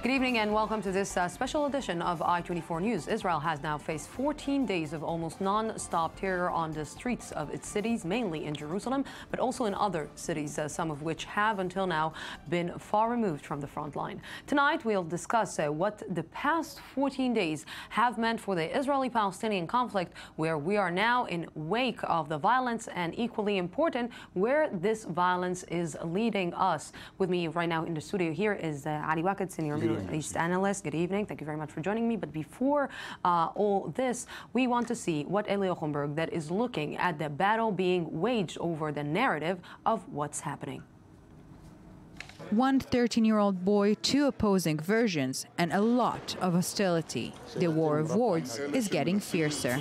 Good evening and welcome to this special edition of I-24 News. Israel has now faced 14 days of almost non-stop terror on the streets of its cities, mainly in Jerusalem, but also in other cities, some of which have until now been far removed from the front line. Tonight, we'll discuss what the past 14 days have meant for the Israeli-Palestinian conflict, where we are now in wake of the violence, and equally important, where this violence is leading us. With me right now in the studio here is Ali Waked, Senior Middle East Analyst. Good evening. Thank you very much for joining me. But before all this, we want to see what Eli Ochenberg that is looking at the battle being waged over the narrative of what's happening. One 13-year-old boy, two opposing versions, and a lot of hostility. The war of words is getting fiercer.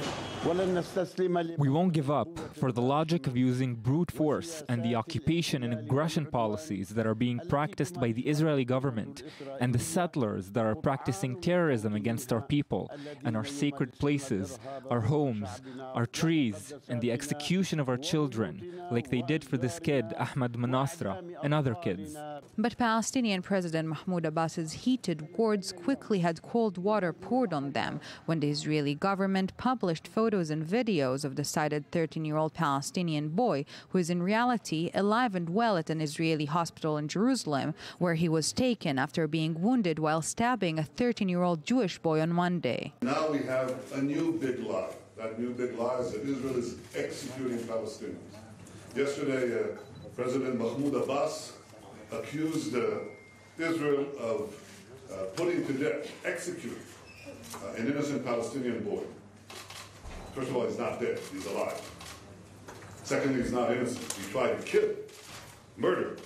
We won't give up for the logic of using brute force and the occupation and aggression policies that are being practiced by the Israeli government and the settlers that are practicing terrorism against our people and our sacred places, our homes, our trees, and the execution of our children, like they did for this kid, Ahmed Manasra, and other kids. But Palestinian President Mahmoud Abbas's heated words quickly had cold water poured on them when the Israeli government published photos and videos of the cited 13-year-old Palestinian boy who is in reality alive and well at an Israeli hospital in Jerusalem, where he was taken after being wounded while stabbing a 13-year-old Jewish boy on Monday. Now we have a new big lie. That new big lie is that Israel is executing Palestinians. Yesterday, President Mahmoud Abbas accused Israel of putting to death, executing an innocent Palestinian boy. First of all, he's not dead, he's alive. Secondly, he's not innocent. He tried to kill, murder.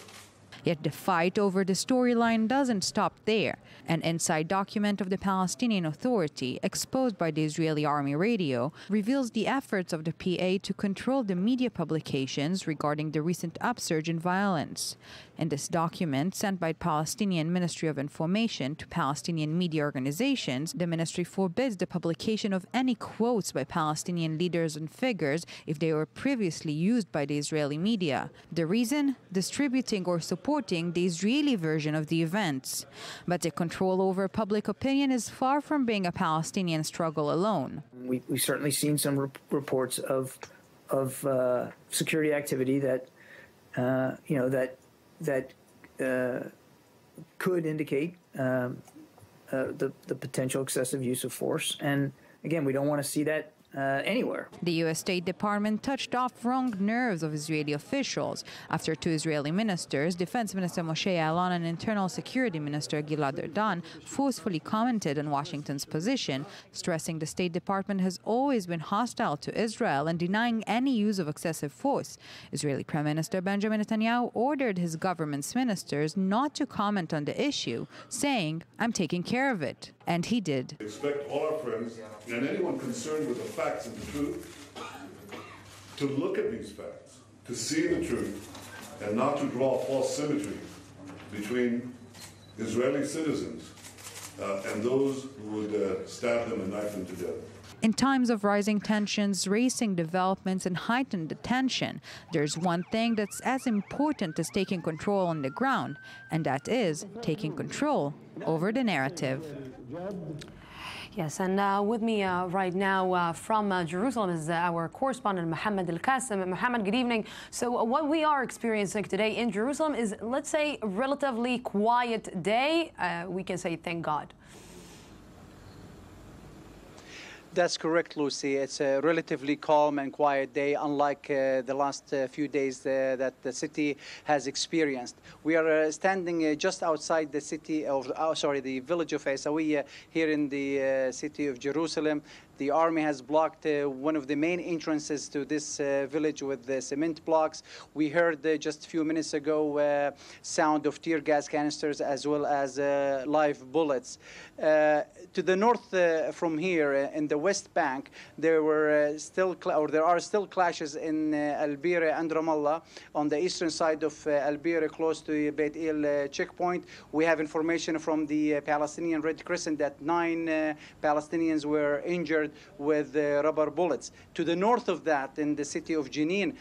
Yet the fight over the storyline doesn't stop there. An inside document of the Palestinian Authority, exposed by the Israeli Army radio, reveals the efforts of the PA to control the media publications regarding the recent upsurge in violence. In this document, sent by the Palestinian Ministry of Information to Palestinian media organizations, the ministry forbids the publication of any quotes by Palestinian leaders and figures if they were previously used by the Israeli media. The reason? Distributing or supporting the Israeli version of the events. But the control over public opinion is far from being a Palestinian struggle alone. We've certainly seen some reports of security activity that that could indicate the potential excessive use of force. And again, we don't want to see that anywhere. The U.S. State Department touched off wrong nerves of Israeli officials after two Israeli ministers, Defense Minister Moshe Ya'alon and Internal Security Minister Gilad Erdan, forcefully commented on Washington's position, stressing the State Department has always been hostile to Israel and denying any use of excessive force. Israeli Prime Minister Benjamin Netanyahu ordered his government's ministers not to comment on the issue, saying, "I'm taking care of it." And he did. I expect all our friends and anyone concerned with the facts and the truth to look at these facts, to see the truth, and not to draw false symmetry between Israeli citizens and those who would stab them and knife them to death. In times of rising tensions, racing developments, and heightened attention, there's one thing that's as important as taking control on the ground, and that is taking control over the narrative. Yes, and with me right now from Jerusalem is our correspondent, Mohammed Al-Qasim. Mohammed, good evening. So what we are experiencing today in Jerusalem is, let's say, a relatively quiet day. We can say thank God. That's correct, Lucy. It's a relatively calm and quiet day, unlike the last few days that the city has experienced. We are standing just outside the city of, the village of Isawiya here in the city of Jerusalem. The army has blocked one of the main entrances to this village with the cement blocks. We heard just a few minutes ago sound of tear gas canisters as well as live bullets. To the north from here, in the West Bank, there are still clashes in Al-Bira and Ramallah. On the eastern side of Al-Bira, close to Beit El checkpoint, we have information from the Palestinian Red Crescent that 9 Palestinians were injured fired with rubber bullets. To the north of that, in the city of Jenin,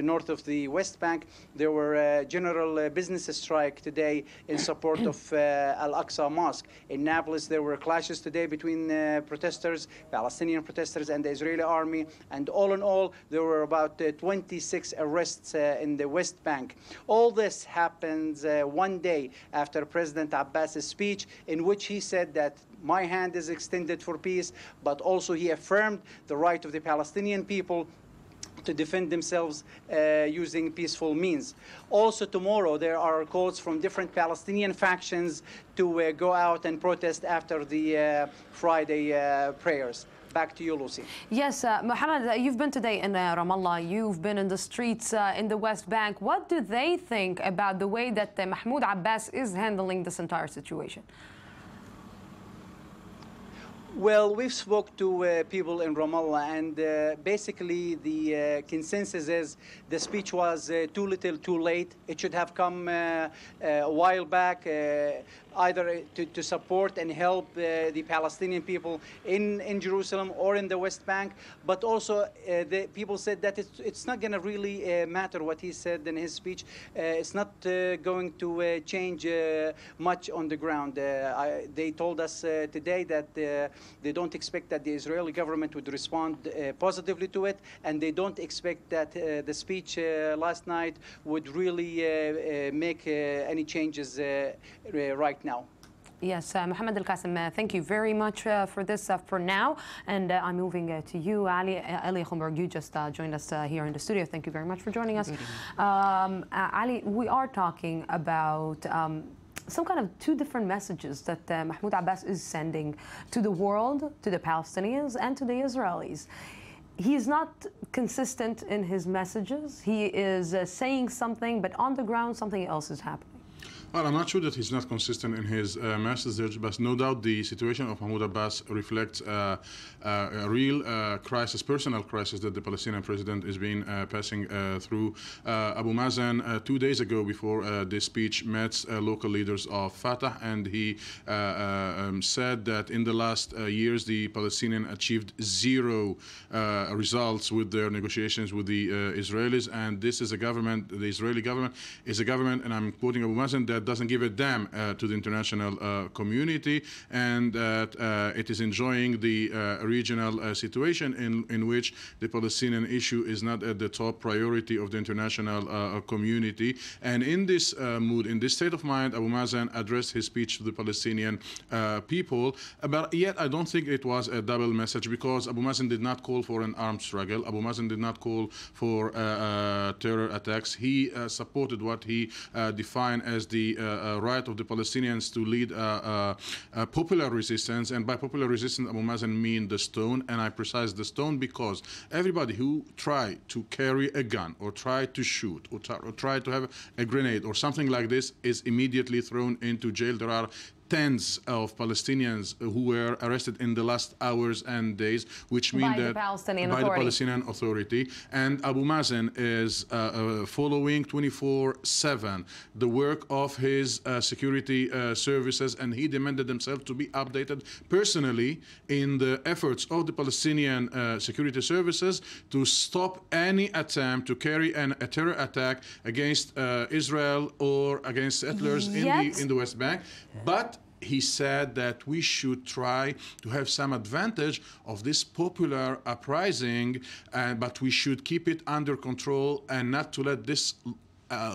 north of the West Bank, there were general business strike today in support of Al-Aqsa Mosque. In Nablus, there were clashes today between protesters, Palestinian protesters, and the Israeli army. And all in all, there were about 26 arrests in the West Bank. All this happens one day after President Abbas's speech, in which he said that my hand is extended for peace, but also he affirmed the right of the Palestinian people to defend themselves using peaceful means. Also tomorrow, there are calls from different Palestinian factions to go out and protest after the Friday prayers. Back to you, Lucy. Yes, Mohammed, you've been today in Ramallah. You've been in the streets in the West Bank. What do they think about the way that Mahmoud Abbas is handling this entire situation? Well, we've spoke to people in Ramallah, and basically the consensus is the speech was too little, too late. It should have come a while back, either to support and help the Palestinian people in Jerusalem or in the West Bank. But also, the people said that it's not going to really matter what he said in his speech. It's not going to change much on the ground. They told us today that they don't expect that the Israeli government would respond positively to it, and they don't expect that the speech last night would really make any changes right now. Yes, Mohammed Al-Qasim, thank you very much for this for now. And I'm moving to you, Ali Khomberg. You just joined us here in the studio. Thank you very much for joining us. Ali, we are talking about some kind of two different messages that Mahmoud Abbas is sending to the world, to the Palestinians, and to the Israelis. He is not consistent in his messages. He is saying something, but on the ground, something else is happening. Well, I'm not sure that he's not consistent in his message, but no doubt the situation of Mahmoud Abbas reflects a real crisis, personal crisis that the Palestinian president is being passing through. Abu Mazen 2 days ago, before this speech, met local leaders of Fatah, and he said that in the last years the Palestinians achieved zero results with their negotiations with the Israelis, and this is a government, the Israeli government is a government, and I'm quoting Abu Mazen, that doesn't give a damn to the international community, and that it is enjoying the regional situation in which the Palestinian issue is not at the top priority of the international community. And in this mood, in this state of mind, Abu Mazen addressed his speech to the Palestinian people, but yet I don't think it was a double message, because Abu Mazen did not call for an armed struggle. Abu Mazen did not call for terror attacks. He supported what he defined as the right of the Palestinians to lead popular resistance, and by popular resistance Abu Mazen mean the stone, and I precise the stone because everybody who try to carry a gun or try to shoot or try to have a grenade or something like this is immediately thrown into jail. There are tens of Palestinians who were arrested in the last hours and days, which mean that by the Palestinian Authority. And Abu Mazen is following 24/7 the work of his security services, and he demanded himself to be updated personally in the efforts of the Palestinian security services to stop any attempt to carry a terror attack against Israel or against settlers in the West Bank. But he said that we should try to have some advantage of this popular uprising, but we should keep it under control and not to let this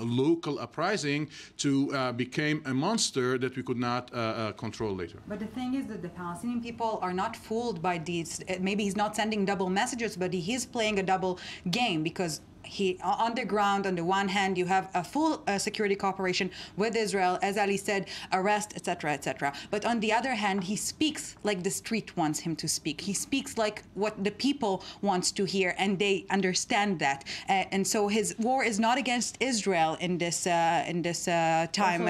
local uprising to become a monster that we could not control later. But the thing is that the Palestinian people are not fooled by these. Maybe he's not sending double messages, but he is playing a double game, because on the ground, on the one hand, you have a full security cooperation with Israel, as Ali said, arrest, etc., etc. But on the other hand, he speaks like the street wants him to speak. He speaks like what the people wants to hear, and they understand that. And so his war is not against Israel in this time.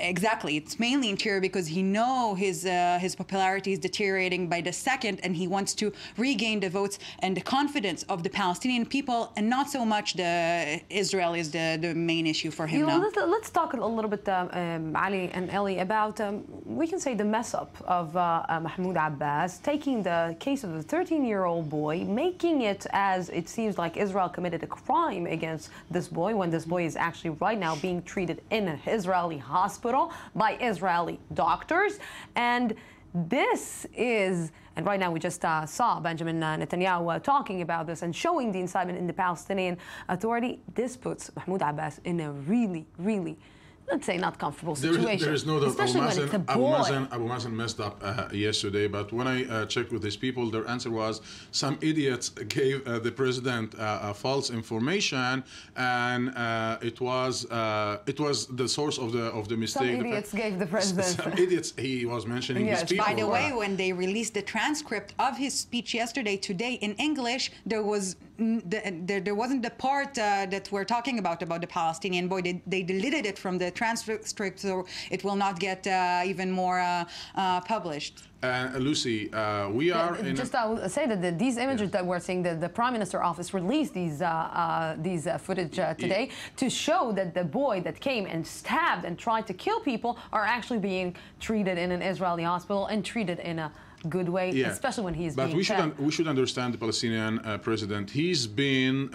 Exactly. It's mainly interior because he knows his popularity is deteriorating by the second, and he wants to regain the votes and the confidence of the Palestinian people, and not so much Israel is the main issue for him now. Let's talk a little bit, Ali and Ellie, about, we can say, the mess up of Mahmoud Abbas, taking the case of the 13-year-old boy, making it as it seems like Israel committed a crime against this boy, when this boy is actually right now being treated in an Israeli hospital by Israeli doctors. And this is, and right now we just saw Benjamin Netanyahu talking about this and showing the incitement in the Palestinian Authority. This puts Mahmoud Abbas in a really, really, let's say, not comfortable situation. There is no doubt especially when it's a boy. Abu Mazen messed up yesterday, but when I checked with his people, their answer was some idiots gave the president false information, and it was the source of the mistake. Some idiots gave the president. Some idiots. He was mentioning his people. By the way, when they released the transcript of his speech yesterday, today in English, there wasn't the part that we're talking about the Palestinian boy. They deleted it from the transcript, so it will not get even more published. Lucy, we are in. Just I will say that these images that we're seeing, the Prime Minister office released these footage today to show that the boy that came and stabbed and tried to kill people are actually being treated in an Israeli hospital and treated in a good way, especially when he's being fed. We should understand the Palestinian president. He's been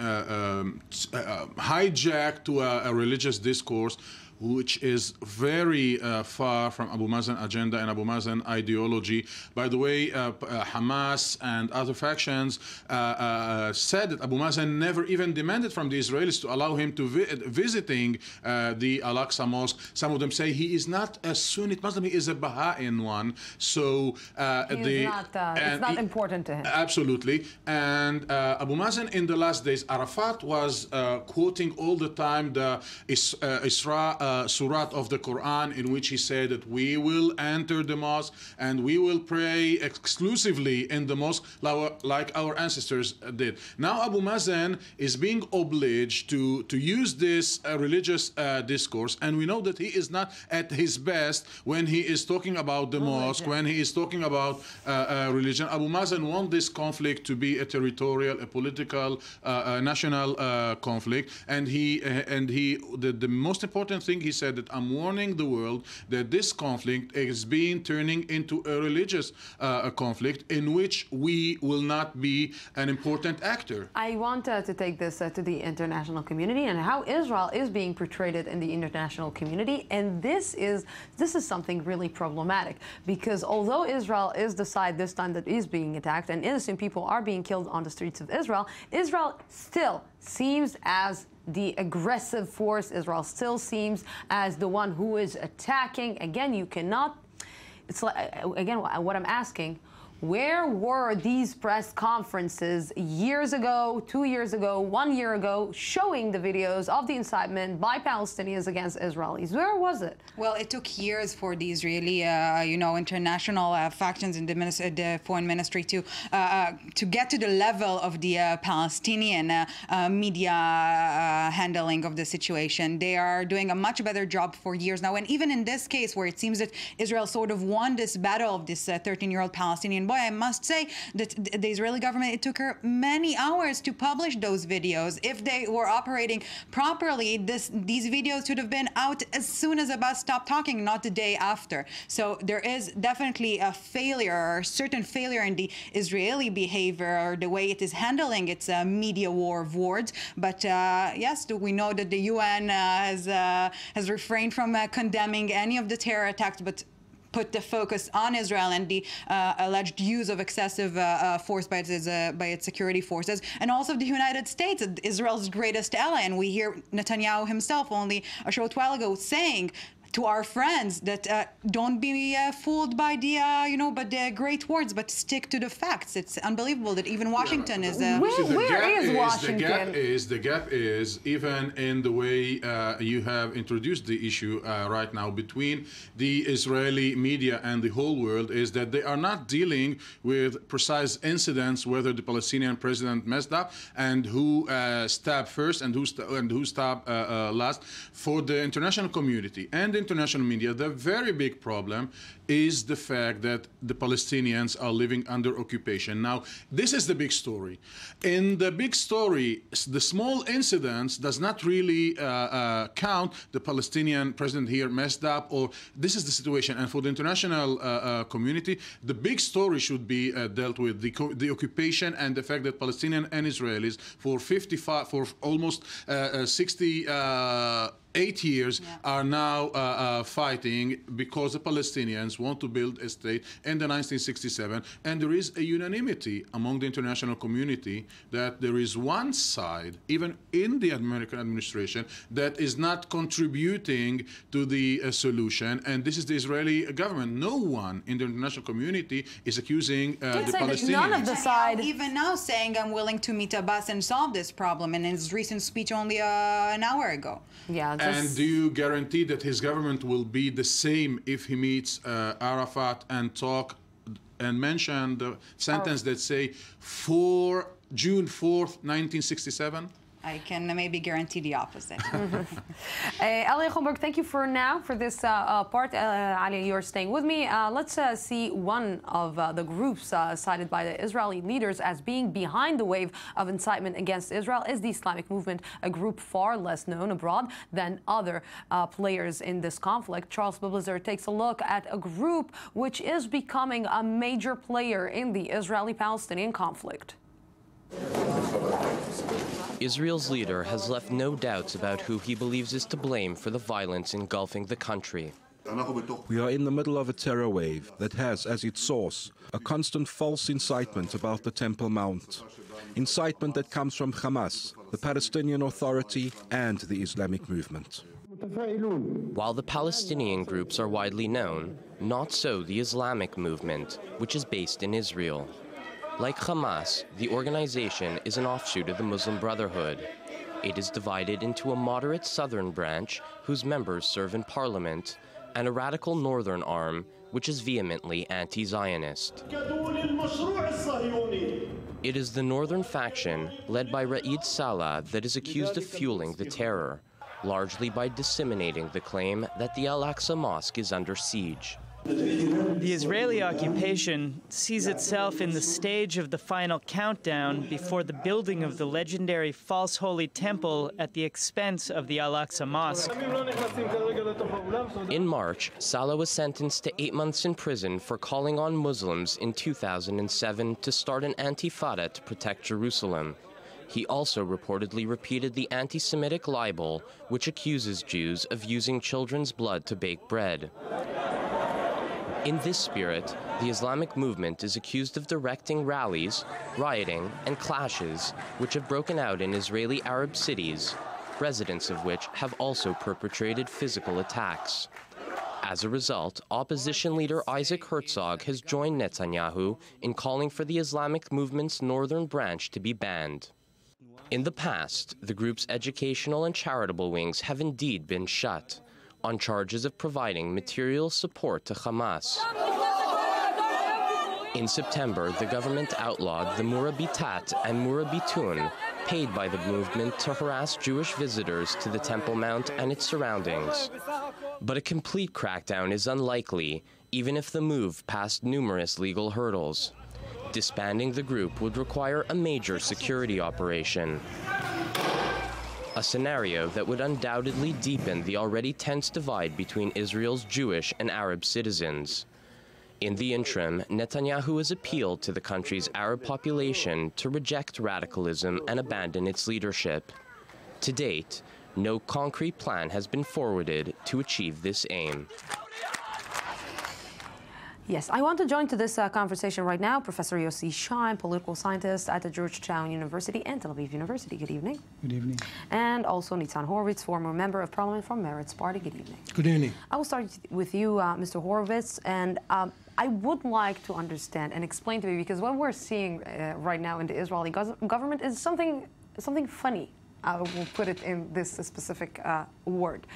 hijacked to a religious discourse which is very far from Abu Mazen agenda and Abu Mazen ideology. By the way, Hamas and other factions said that Abu Mazen never even demanded from the Israelis to allow him to visiting the Al-Aqsa Mosque. Some of them say he is not a Sunni Muslim, he is a Baha'in one. So it's not important to him. Absolutely. And Abu Mazen in the last days, Arafat was quoting all the time the Surat of the Quran, in which he said that we will enter the mosque and we will pray exclusively in the mosque like our ancestors did. Now Abu Mazen is being obliged to use this religious discourse, and we know that he is not at his best when he is talking about the mosque, when he is talking about religion. Abu Mazen wants this conflict to be a territorial, a political, national conflict, and the most important thing he said that I'm warning the world that this conflict is turning into a religious conflict in which we will not be an important actor. I want to take this to the international community and how Israel is being portrayed in the international community, and this is something really problematic, because although Israel is the side this time that is being attacked and innocent people are being killed on the streets of Israel, Israel still seems as the aggressive force. Israel still seems as the one who is attacking. Again, you cannot, it's like, again, what I'm asking, where were these press conferences years ago, 2 years ago, 1 year ago, showing the videos of the incitement by Palestinians against Israelis? Where was it? Well, it took years for the Israeli, international factions in the foreign ministry to get to the level of the Palestinian media handling of the situation. They are doing a much better job for years now. And even in this case, where it seems that Israel sort of won this battle of this 13-year-old Palestinian boy, I must say that the Israeli government, it took her many hours to publish those videos. If they were operating properly, these videos should have been out as soon as Abbas stopped talking, not the day after. So there is definitely a failure, or a certain failure in the Israeli behavior, or the way it is handling its media war of words. But yes, we know that the UN has refrained from condemning any of the terror attacks, but put the focus on Israel and the alleged use of excessive force by its security forces, and also the United States, Israel's greatest ally. And we hear Netanyahu himself only a short while ago saying to our friends that don't be fooled by the great words, but stick to the facts. It's unbelievable that even Washington is. Where is Washington? The gap is even in the way you have introduced the issue right now between the Israeli media and the whole world, is that they are not dealing with precise incidents, whether the Palestinian president messed up and who stabbed first and who stabbed last. For the international community and international media, the very big problem is the fact that the Palestinians are living under occupation. Now, this is the big story. In the big story, the small incidents does not really count. The Palestinian president here messed up, or this is the situation. And for the international community, the big story should be dealt with the occupation and the fact that Palestinians and Israelis for almost 68 years are now fighting because the Palestinians want to build a state in the 1967, and there is a unanimity among the international community that there is one side, even in the American administration, that is not contributing to the solution, and this is the Israeli government. No one in the international community is accusing the Palestinians. None of the side. Even now saying I'm willing to meet Abbas and solve this problem, in his recent speech only an hour ago. Yeah. And do you guarantee that his government will be the same if he meets Arafat and talk and mention the sentence that say for June 4th, 1967? I can maybe guarantee the opposite. Ali Khomberg, thank you for now for this part. Ali, you're staying with me. Let's see one of the groups cited by the Israeli leaders as being behind the wave of incitement against Israel is the Islamic Movement, a group far less known abroad than other players in this conflict. Charles Biblizer takes a look at a group which is becoming a major player in the Israeli-Palestinian conflict. Israel's leader has left no doubts about who he believes is to blame for the violence engulfing the country. We are in the middle of a terror wave that has as its source a constant false incitement about the Temple Mount. Incitement that comes from Hamas, the Palestinian Authority, and the Islamic movement. While the Palestinian groups are widely known, not so the Islamic movement, which is based in Israel. Like Hamas, the organization is an offshoot of the Muslim Brotherhood. It is divided into a moderate southern branch, whose members serve in parliament, and a radical northern arm, which is vehemently anti-Zionist. It is the northern faction, led by Ra'id Salah, that is accused of fueling the terror, largely by disseminating the claim that the Al-Aqsa Mosque is under siege. The Israeli occupation sees itself in the stage of the final countdown before the building of the legendary false holy temple at the expense of the Al-Aqsa Mosque. In March, Salah was sentenced to 8 months in prison for calling on Muslims in 2007 to start an antifada to protect Jerusalem. He also reportedly repeated the anti-Semitic libel, which accuses Jews of using children's blood to bake bread. In this spirit, the Islamic movement is accused of directing rallies, rioting, and clashes which have broken out in Israeli Arab cities, residents of which have also perpetrated physical attacks. As a result, opposition leader Isaac Herzog has joined Netanyahu in calling for the Islamic movement's northern branch to be banned. In the past, the group's educational and charitable wings have indeed been shut, on charges of providing material support to Hamas. In September, the government outlawed the Murabitat and Murabitun, paid by the movement to harass Jewish visitors to the Temple Mount and its surroundings. But a complete crackdown is unlikely, even if the move passed numerous legal hurdles. Disbanding the group would require a major security operation, a scenario that would undoubtedly deepen the already tense divide between Israel's Jewish and Arab citizens. In the interim, Netanyahu has appealed to the country's Arab population to reject radicalism and abandon its leadership. To date, no concrete plan has been forwarded to achieve this aim. Yes, I want to join to this conversation right now Professor Yossi Shaim, political scientist at the Georgetown University and Tel Aviv University. Good evening. Good evening. And also Nitzan Horowitz, former member of parliament from Meretz Party. Good evening. Good evening. I will start with you, Mr. Horowitz, and I would like to understand and explain to me, because what we're seeing right now in the Israeli government is something funny. I will put it in this specific word.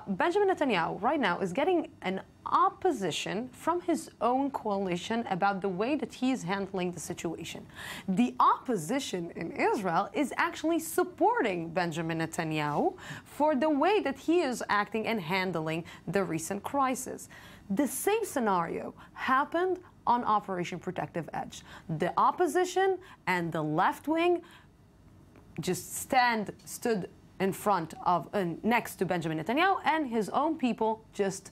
Benjamin Netanyahu right now is getting an opposition from his own coalition about the way that he is handling the situation. The opposition in Israel is actually supporting Benjamin Netanyahu for the way that he is acting and handling the recent crisis. The same scenario happened on Operation Protective Edge. The opposition and the left wing just stood in front of, next to Benjamin Netanyahu, and his own people just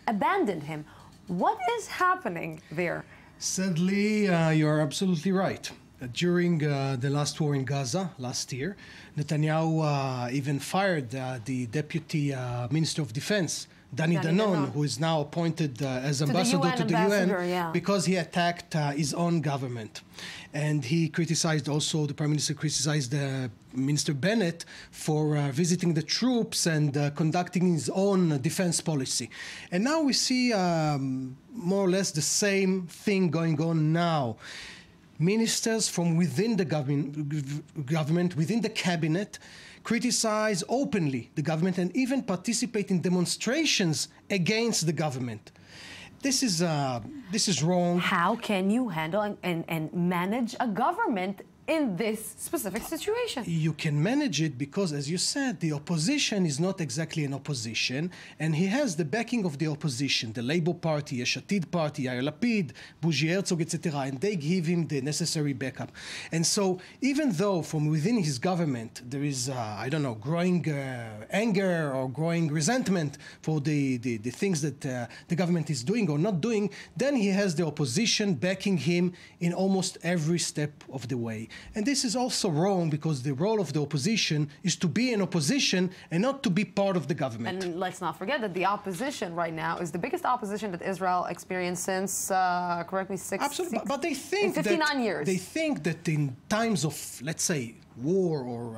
abandoned him. What is happening there? Sadly, you're absolutely right. During the last war in Gaza last year, Netanyahu even fired the deputy minister of defense, Danny Danon, who is now appointed as ambassador to the UN, because he attacked his own government. And he criticized also, the Prime Minister criticized Minister Bennett for visiting the troops and conducting his own defense policy. And now we see more or less the same thing going on now. Ministers from within the government, within the cabinet, criticize openly the government and even participate in demonstrations against the government. This is wrong. How can you handle and manage a government in this specific situation? You can manage it because, as you said, the opposition is not exactly an opposition, and he has the backing of the opposition, the Labour Party, Yesh Atid Party, Yair Lapid, Bougie Herzog, etc., and they give him the necessary backup. And so, even though from within his government there is, I don't know, growing anger or growing resentment for the things that the government is doing or not doing, then he has the opposition backing him in almost every step of the way. And this is also wrong because the role of the opposition is to be in opposition and not to be part of the government. And let's not forget that the opposition right now is the biggest opposition that Israel experienced since, correct me, but they think 59 years. They think that in times of, let's say, war or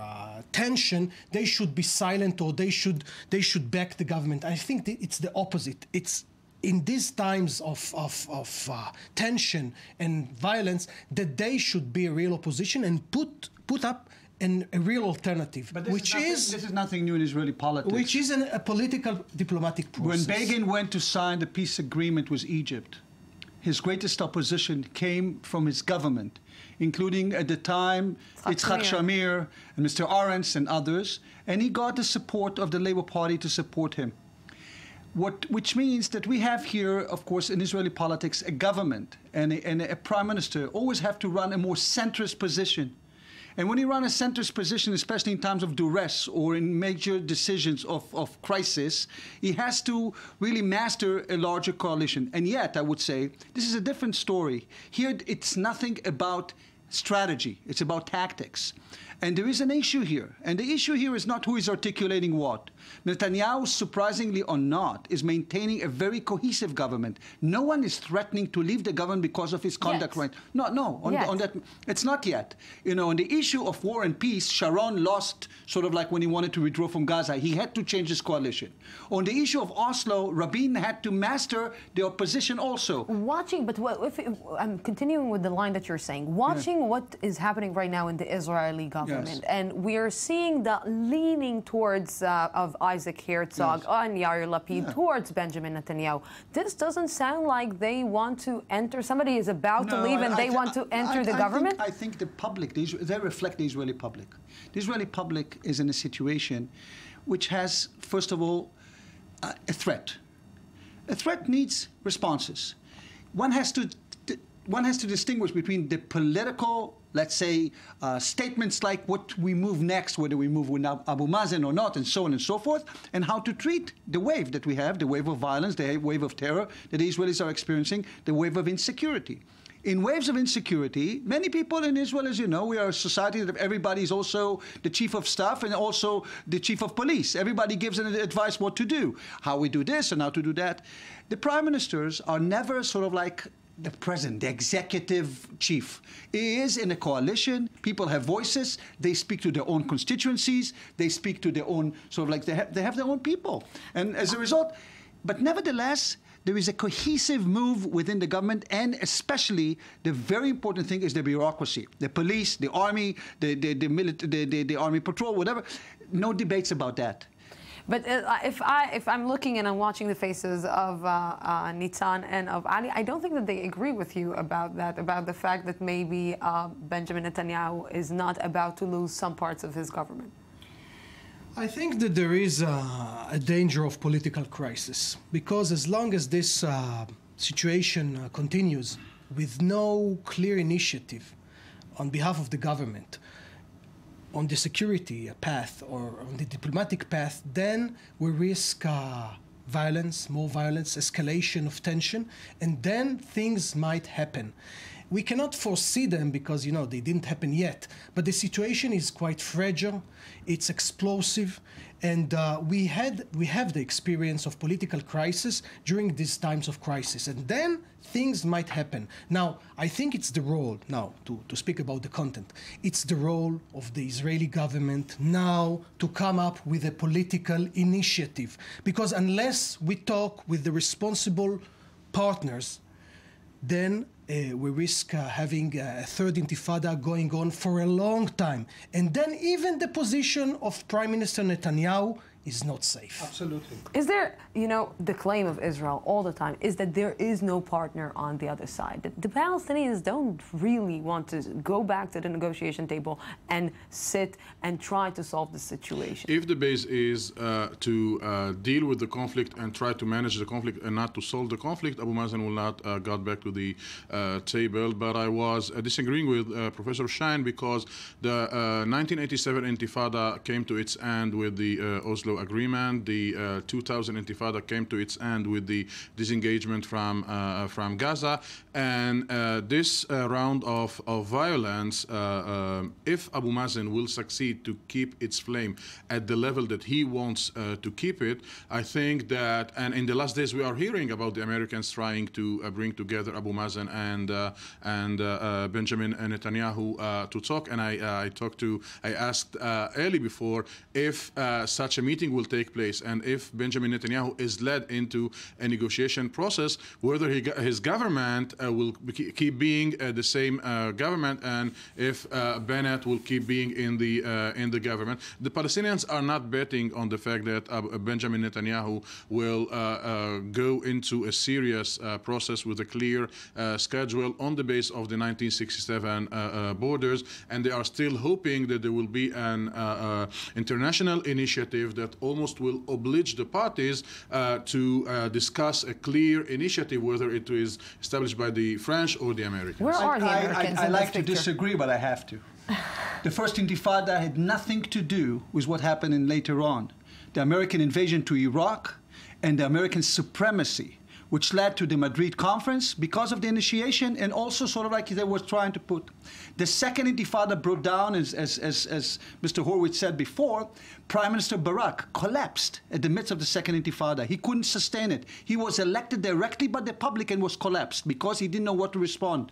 tension, they should be silent or they should back the government. I think it's the opposite. It's in these times of tension and violence that they should be a real opposition and put up a real alternative, but this is nothing new in Israeli politics. Which is a political diplomatic process. When Begin went to sign the peace agreement with Egypt, his greatest opposition came from his government, including at the time Yitzhak Shamir and Mr. Arens and others, and he got the support of the Labour Party to support him. Which means that we have here, of course, in Israeli politics, a government and a prime minister always have to run a more centrist position. And when you run a centrist position, especially in times of duress or in major decisions of crisis, he has to really master a larger coalition. And yet, I would say, this is a different story. Here, it's nothing about strategy. It's about tactics. And there is an issue here. And the issue here is not who is articulating what. Netanyahu, surprisingly or not, is maintaining a very cohesive government. No one is threatening to leave the government because of his conduct. Right? No. On that, it's not yet. You know, on the issue of war and peace, Sharon lost sort of like when he wanted to withdraw from Gaza. He had to change his coalition. On the issue of Oslo, Rabin had to master the opposition also. I'm continuing with the line that you're saying. Watching what is happening right now in the Israeli government, and we are seeing the leaning towards of Isaac Herzog and Yair Lapid towards Benjamin Netanyahu. This doesn't sound like they want to enter. Somebody is about to leave and they want to enter the government? I think the public, they reflect the Israeli public. The Israeli public is in a situation which has, first of all, a threat. A threat needs responses. One has to distinguish between the political, let's say, statements like what we move next, whether we move with Abu Mazen or not, and so on and so forth, and how to treat the wave that we have, the wave of violence, the wave of terror that the Israelis are experiencing, the wave of insecurity. In waves of insecurity, many people in Israel, as you know, we are a society that everybody is also the chief of staff and also the chief of police. Everybody gives an advice what to do, how we do this and how to do that. The prime ministers are never sort of like the president, the executive chief. He is in a coalition. People have voices. They speak to their own constituencies. They speak to their own, sort of like they have their own people. And as a result, but nevertheless, there is a cohesive move within the government, and especially the very important thing is the bureaucracy, the police, the army, the army patrol, whatever. No debates about that. But if I'm looking and I'm watching the faces of Nitzan and of Ali, I don't think that they agree with you about that, about the fact that maybe Benjamin Netanyahu is not about to lose some parts of his government. I think that there is a danger of political crisis, because as long as this situation continues with no clear initiative on behalf of the government on the security path or on the diplomatic path, then we risk violence, more violence, escalation of tension, and then things might happen. We cannot foresee them because, you know, they didn't happen yet, but the situation is quite fragile, it's explosive, and we have the experience of political crisis during these times of crisis, and then things might happen. Now, I think it's the role, now, to speak about the content, it's the role of the Israeli government now to come up with a political initiative, because unless we talk with the responsible partners, then we risk having a third intifada going on for a long time. And then even the position of Prime Minister Netanyahu is not safe. Absolutely. Is there, you know, the claim of Israel all the time is that there is no partner on the other side. That the Palestinians don't really want to go back to the negotiation table and sit and try to solve the situation. If the base is to deal with the conflict and try to manage the conflict and not to solve the conflict, Abu Mazen will not get back to the table. But I was disagreeing with Professor Shine, because the 1987 Intifada came to its end with the Oslo Agreement. The 2000 Intifada came to its end with the disengagement from Gaza. And this round of violence, if Abu Mazen will succeed to keep its flame at the level that he wants to keep it, I think that, and in the last days we are hearing about the Americans trying to bring together Abu Mazen and Benjamin Netanyahu to talk. And I asked early before if such a meeting will take place, and if Benjamin Netanyahu is led into a negotiation process, whether his government will keep being the same government, and if Bennett will keep being in the government. The Palestinians are not betting on the fact that Benjamin Netanyahu will go into a serious process with a clear schedule on the base of the 1967 borders, and they are still hoping that there will be an international initiative that almost will oblige the parties to discuss a clear initiative, whether it is established by the French or the Americans. Where are the Americans? I like to disagree, but I have to. The first Intifada had nothing to do with what happened in later on. The American invasion to Iraq and the American supremacy, which led to the Madrid conference because of the initiation, and also sort of like they were trying to put. The second Intifada broke down, as Mr. Horowitz said before. Prime Minister Barak collapsed at the midst of the second Intifada. He couldn't sustain it. He was elected directly by the public and was collapsed because he didn't know what to respond.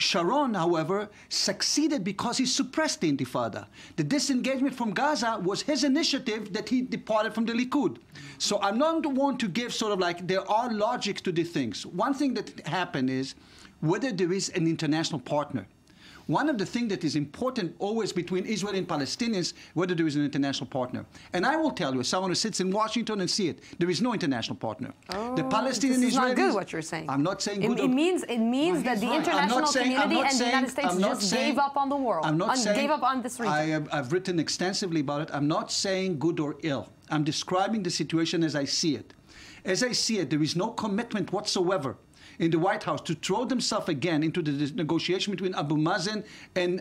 Sharon, however, succeeded because he suppressed the Intifada. The disengagement from Gaza was his initiative that he departed from the Likud. So I'm not one to give sort of like, there are logics to the things. One thing that happened is whether there is an international partner. One of the things that is important always between Israel and Palestinians, whether there is an international partner. And I will tell you, as someone who sits in Washington and see it, there is no international partner. Oh, the Palestinian this is Israelis, not good what you're saying. I'm not saying good. It means that the international community and the United States just gave up on the world. Gave up on this region. I've written extensively about it. I'm not saying good or ill. I'm describing the situation as I see it. As I see it, there is no commitment whatsoever in the White House to throw themselves again into the negotiation between Abu Mazen and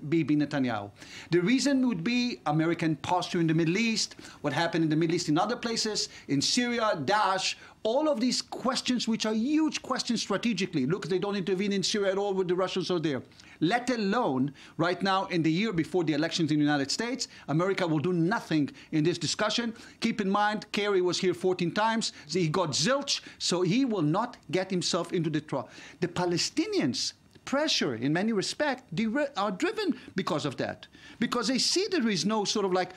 Bibi Netanyahu. The reason would be American posture in the Middle East, what happened in the Middle East in other places, in Syria, Daesh, all of these questions, which are huge questions strategically. Look, they don't intervene in Syria at all when the Russians are there. Let alone, right now, in the year before the elections in the United States, America will do nothing in this discussion. Keep in mind, Kerry was here 14 times. He got zilch, so he will not get himself into the trial. The Palestinians pressure, in many respects, are driven because of that. Because they see there is no sort of like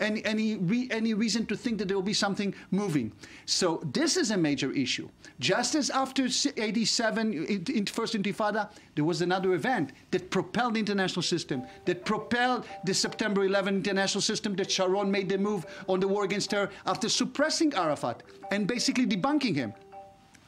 any reason to think that there will be something moving. So this is a major issue. Just as after 87, in First Intifada, there was another event that propelled the international system, that propelled the September 11 international system, that Sharon made the move on the war against terror after suppressing Arafat and basically debunking him.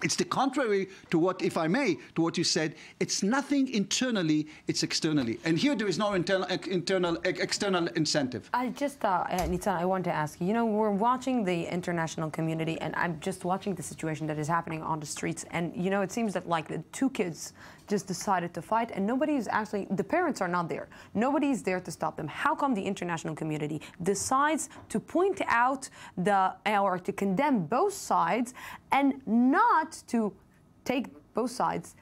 It's the contrary to what, if I may, to what you said. It's nothing internally, it's externally. And here there is no external incentive. I just, Nitzan, I want to ask you, you know, we're watching the international community, and I'm just watching the situation that is happening on the streets. And, you know, it seems that, like, the two kids just decided to fight, and nobody's actually, the parents are not there. Nobody's there to stop them. How come the international community decides to point out or to condemn both sides and not to take both sides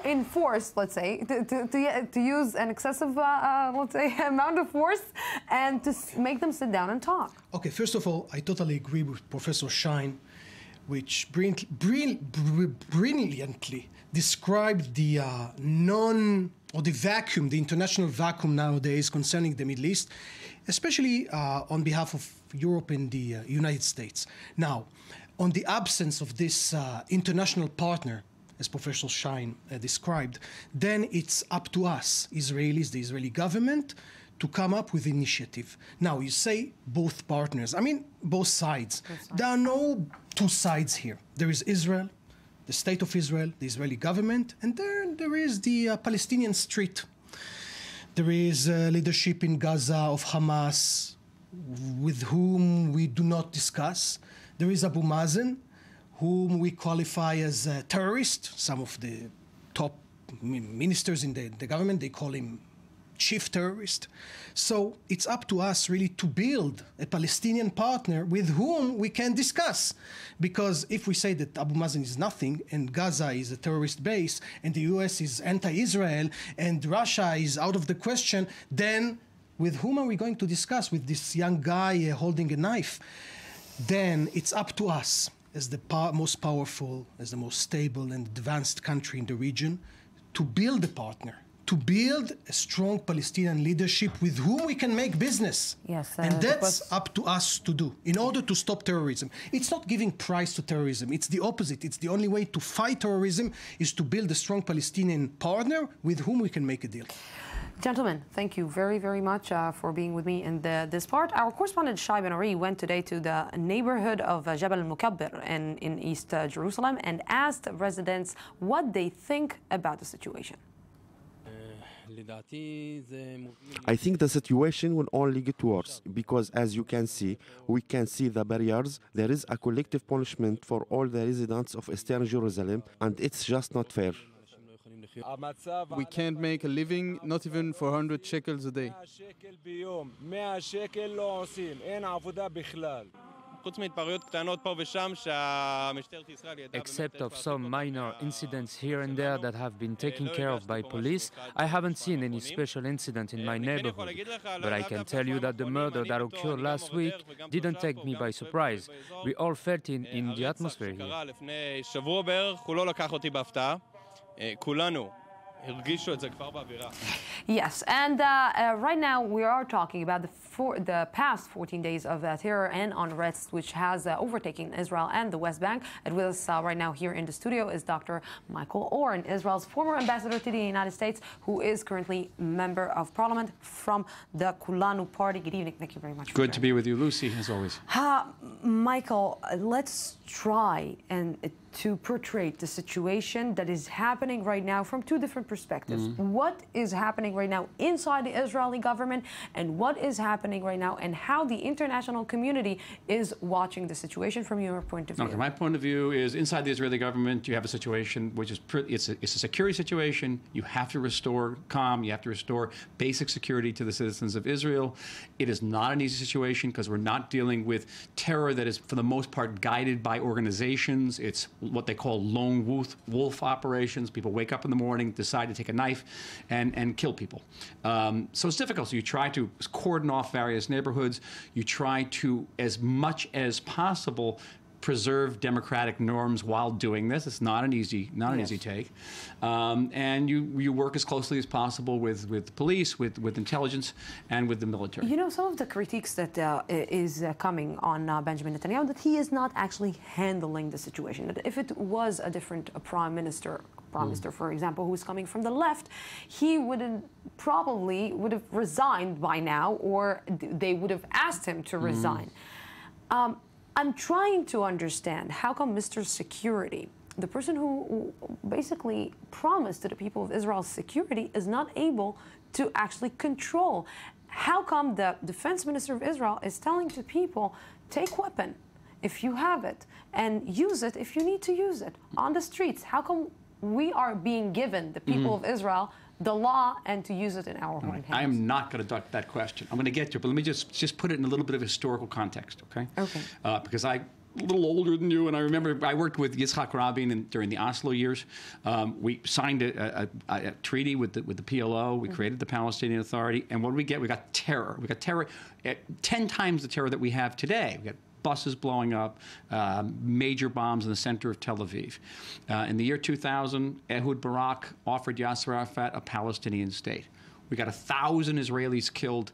in force, let's say, to use an excessive, let's say, amount of force, and to make them sit down and talk? Okay, first of all, I totally agree with Professor Schein, which brilliantly described the the vacuum, the international vacuum nowadays concerning the Middle East, especially on behalf of Europe and the United States. Now, on the absence of this international partner, as Professor Schein described, then it's up to us, Israelis, the Israeli government, to come up with initiative. Now, you say both partners. I mean, both sides. There are no two sides here. There is Israel, the state of Israel, the Israeli government, and there is the Palestinian street. There is leadership in Gaza of Hamas, with whom we do not discuss. There is Abu Mazen, whom we qualify as a terrorist. Some of the top ministers in the government, they call him chief terrorist. So it's up to us really to build a Palestinian partner with whom we can discuss. Because if we say that Abu Mazen is nothing and Gaza is a terrorist base and the US is anti-Israel and Russia is out of the question, then with whom are we going to discuss? With this young guy holding a knife? Then it's up to us as the most powerful, as the most stable and advanced country in the region to build a partner, to build a strong Palestinian leadership with whom we can make business. Yes, and that's up to us to do in order to stop terrorism. It's not giving price to terrorism. It's the opposite. It's the only way to fight terrorism is to build a strong Palestinian partner with whom we can make a deal. Gentlemen, thank you very, very much for being with me in this part. Our correspondent Shai Ben-Ari went today to the neighborhood of Jabal al-Mukabbir in East Jerusalem and asked residents what they think about the situation. I think the situation will only get worse because, as you can see, we can see the barriers. There is a collective punishment for all the residents of Eastern Jerusalem, and it's just not fair. We can't make a living, not even for 100 shekels a day. Except of some minor incidents here and there that have been taken care of by police, I haven't seen any special incident in my neighborhood. But I can tell you that the murder that occurred last week didn't take me by surprise. We all felt it in the atmosphere here. Yes, and right now we are talking about the past 14 days of terror and unrest which has overtaken Israel and the West Bank. And with us right now here in the studio is Dr. Michael Oren, Israel's former ambassador to the United States, who is currently member of parliament from the Kulanu party. Good evening. Thank you very much. Good to be with you, Lucy, as always. Michael, let's try and to portray the situation that is happening right now from two different perspectives. What is happening right now inside the Israeli government and what is happening right now and how the international community is watching the situation from your point of view? Okay, my point of view is inside the Israeli government, you have a situation which is it's a security situation. You have to restore calm. You have to restore basic security to the citizens of Israel. It is not an easy situation because we're not dealing with terror that is, for the most part, guided by organizations. It's what they call lone wolf operations. People wake up in the morning, decide to take a knife and kill people. So it's difficult. So you try to cordon off various neighborhoods. You try to, as much as possible, preserve democratic norms while doing this. It's not an easy take, and you work as closely as possible with police, with intelligence, and with the military. You know, some of the critiques that is coming on Benjamin Netanyahu, that he is not actually handling the situation. That if it was a different prime minister, for example, who's coming from the left, he probably would have resigned by now, or they would have asked him to resign. I'm trying to understand how come Mr. Security, the person who basically promised to the people of Israel security, is not able to actually control. How come the defense minister of Israel is telling to people, take weapon if you have it, and use it if you need to use it on the streets? How come we are being given, the people of Israel, the law, and to use it in our own hands? I am not going to duck that question. I'm going to get to it, but let me just put it in a little bit of historical context, okay? Okay. Because I'm a little older than you, and I remember I worked with Yitzhak Rabin during the Oslo years. We signed a treaty with the PLO. We created the Palestinian Authority, and what did we get? We got terror. We got terror at 10 times the terror that we have today. We got buses blowing up, major bombs in the center of Tel Aviv. In the year 2000, Ehud Barak offered Yasser Arafat a Palestinian state. We got 1,000 Israelis killed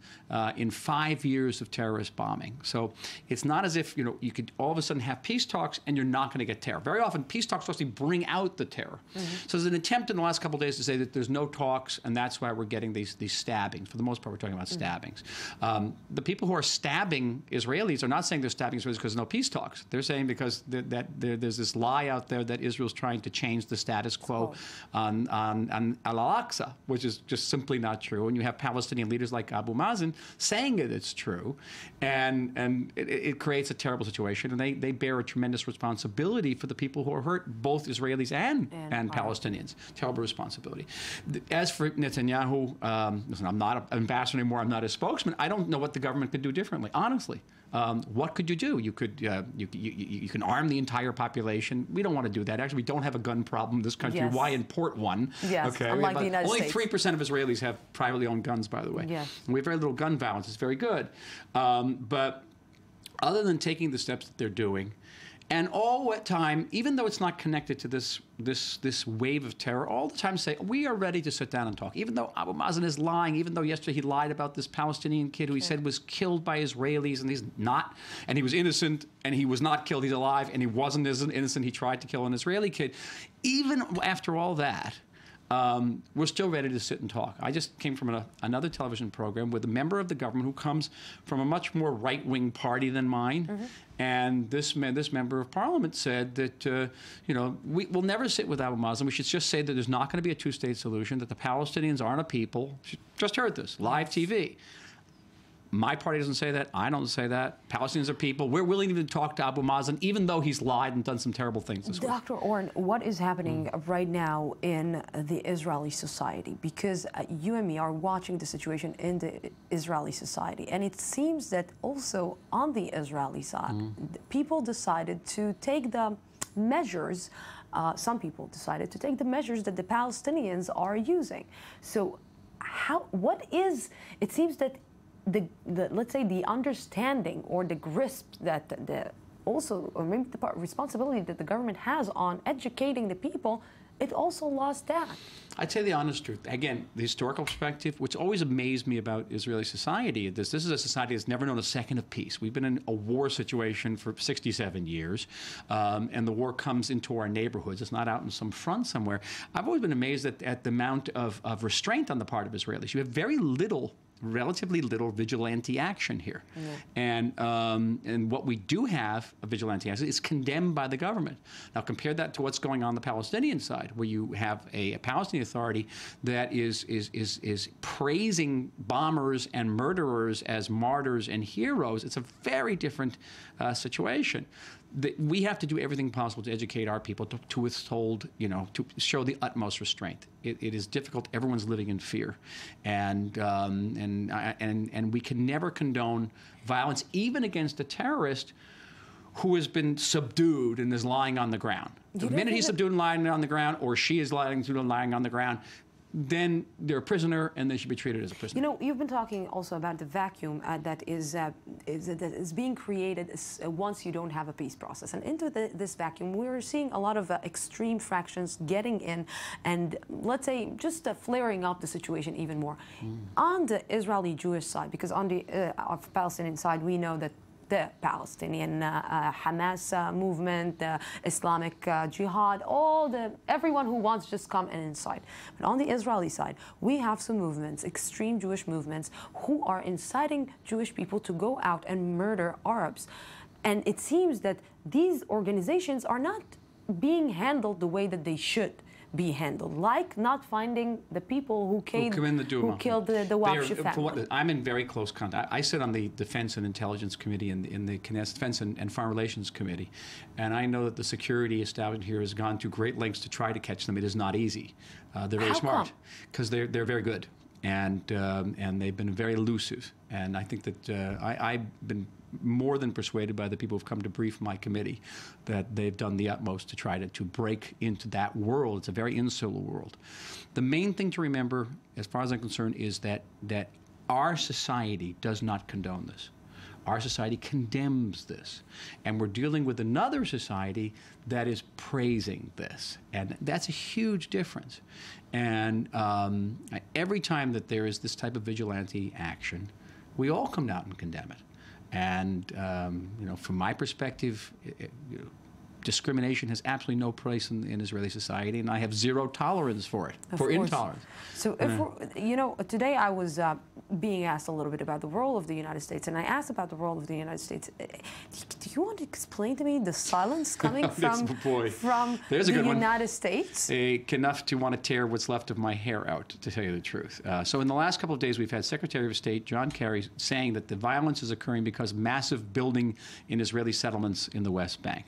in 5 years of terrorist bombing. So it's not as if you could all of a sudden have peace talks and you're not going to get terror. Very often, peace talks actually bring out the terror. So there's an attempt in the last couple of days to say that there's no talks, and that's why we're getting these stabbings. For the most part, we're talking about stabbings. The people who are stabbing Israelis are not saying they're stabbing Israelis because there's no peace talks. They're saying because there's this lie out there that Israel's trying to change the status quo on Al-Aqsa, which is just simply not true. And you have Palestinian leaders like Abu Mazen saying that it's true, and it creates a terrible situation, and they bear a tremendous responsibility for the people who are hurt, both Israelis and Palestinians. Terrible responsibility. As for Netanyahu, listen, I'm not an ambassador anymore. I'm not a spokesman. I don't know what the government could do differently, honestly. What could you do? You could you can arm the entire population. We don't want to do that. Actually, we don't have a gun problem in this country. Yes. Why import one? Yes, okay. Unlike the United States. Only 3% of Israelis have privately owned guns, by the way. Yeah. And we have very little gun violence. It's very good. But other than taking the steps that they're doing, and all the time, even though it's not connected to this wave of terror, all the time say, we are ready to sit down and talk. Even though Abu Mazen is lying, even though yesterday he lied about this Palestinian kid who he said was killed by Israelis, and he's not, and he was innocent, and he was not killed, he's alive, and he wasn't innocent, he tried to kill an Israeli kid. Even after all that, we're still ready to sit and talk. I just came from another television program with a member of the government who comes from a much more right-wing party than mine. And this member of parliament said that, we will never sit with Abu Mazen. We should just say that there's not going to be a two-state solution, that the Palestinians aren't a people. Just heard this, live TV. My party doesn't say that. I don't say that. Palestinians are people. We're willing to talk to Abu Mazen, even though he's lied and done some terrible things this week. Dr. Oren, what is happening right now in the Israeli society? Because you and me are watching the situation in the Israeli society, and it seems that also on the Israeli side, people decided to take the measures, some people decided to take the measures that the Palestinians are using. So it seems that let's say the understanding or the grasp that or maybe the responsibility that the government has on educating the people, it also lost that. I'd say the honest truth. Again, the historical perspective, which always amazed me about Israeli society, this is a society that's never known a second of peace. We've been in a war situation for 67 years, and the war comes into our neighborhoods. It's not out in some front somewhere. I've always been amazed at the amount of restraint on the part of Israelis. You have relatively little vigilante action here. And what we do have, a vigilante action, is condemned by the government. Now compare that to what's going on the Palestinian side, where you have a Palestinian Authority that is praising bombers and murderers as martyrs and heroes. It's a very different situation. We have to do everything possible to educate our people to withhold, to show the utmost restraint. It is difficult. Everyone's living in fear, and we can never condone violence, even against a terrorist who has been subdued and is lying on the ground. The minute he's subdued and lying on the ground, or she is lying on the ground, then they're a prisoner and they should be treated as a prisoner. You know, you've been talking also about the vacuum that is being created once you don't have a peace process. And into this vacuum, we're seeing a lot of extreme fractions getting in and, let's say, just flaring up the situation even more. On the Israeli-Jewish side, because on the Palestinian side, we know that the Palestinian Hamas movement, the Islamic Jihad, everyone who wants to just come inside. But on the Israeli side, we have some movements, extreme Jewish movements, who are inciting Jewish people to go out and murder Arabs. And it seems that these organizations are not being handled the way that they should be handled, like not finding the people who killed the Wapshi family. I'm in very close contact. I sit on the Defense and Intelligence Committee in the Knesset Defense and Foreign Relations Committee, and I know that the security establishment here has gone to great lengths to try to catch them. It is not easy. They're very smart because they're very good, and they've been very elusive. And I think that I've been more than persuaded by the people who've come to brief my committee that they've done the utmost to try to break into that world. It's a very insular world. The main thing to remember, as far as I'm concerned, is that our society does not condone this. Our society condemns this. And we're dealing with another society that is praising this. And that's a huge difference. And every time that there is this type of vigilante action, we all come out and condemn it. And, you know, from my perspective, discrimination has absolutely no place in Israeli society, and I have zero tolerance for it, intolerance. So, you know, today I was being asked a little bit about the role of the United States, and I asked about the role of the United States. Do you want to explain to me the silence coming from the United States? Enough to want to tear what's left of my hair out, to tell you the truth. So in the last couple of days, we've had Secretary of State John Kerry saying that the violence is occurring because of massive building in Israeli settlements in the West Bank.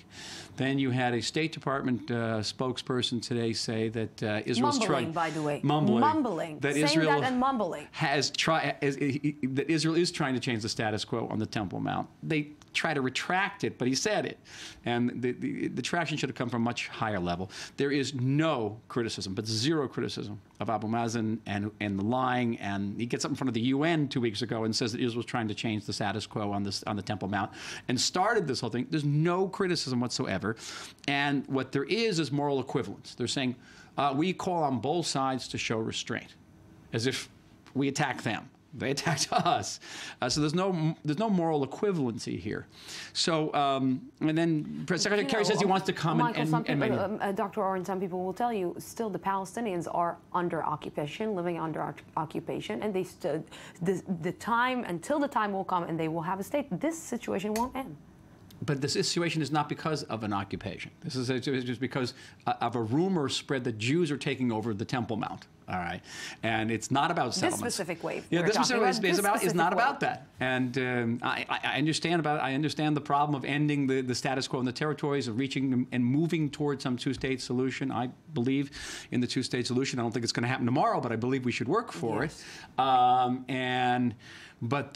Then you had a State Department spokesperson today say that Israel's trying, by the way, mumbling, that saying Israel that and mumbling that Israel is trying to change the status quo on the Temple Mount. They try to retract it, but he said it, and the traction should have come from a much higher level. There is no criticism, but zero criticism of Abu Mazen and the lying. And he gets up in front of the UN 2 weeks ago and says that Israel was trying to change the status quo on the Temple Mount and started this whole thing. There's no criticism whatsoever, and what there is moral equivalence. They're saying we call on both sides to show restraint, as if we attack them. They attacked us. So there's no moral equivalency here. So, and then Secretary Kerry says he wants to come and Dr. Oren, some people will tell you still the Palestinians are under occupation, living under occupation, and they stood the time until the time will come and they will have a state. This situation won't end. But this situation is not because of an occupation. This is just because of a rumor spread that Jews are taking over the Temple Mount. All right, and it's not about settlements. This specific wave. Yeah, this specific wave is not about that. And I understand the problem of ending the status quo in the territories, of reaching and moving towards some two-state solution. I believe in the two-state solution. I don't think it's going to happen tomorrow, but I believe we should work for it. But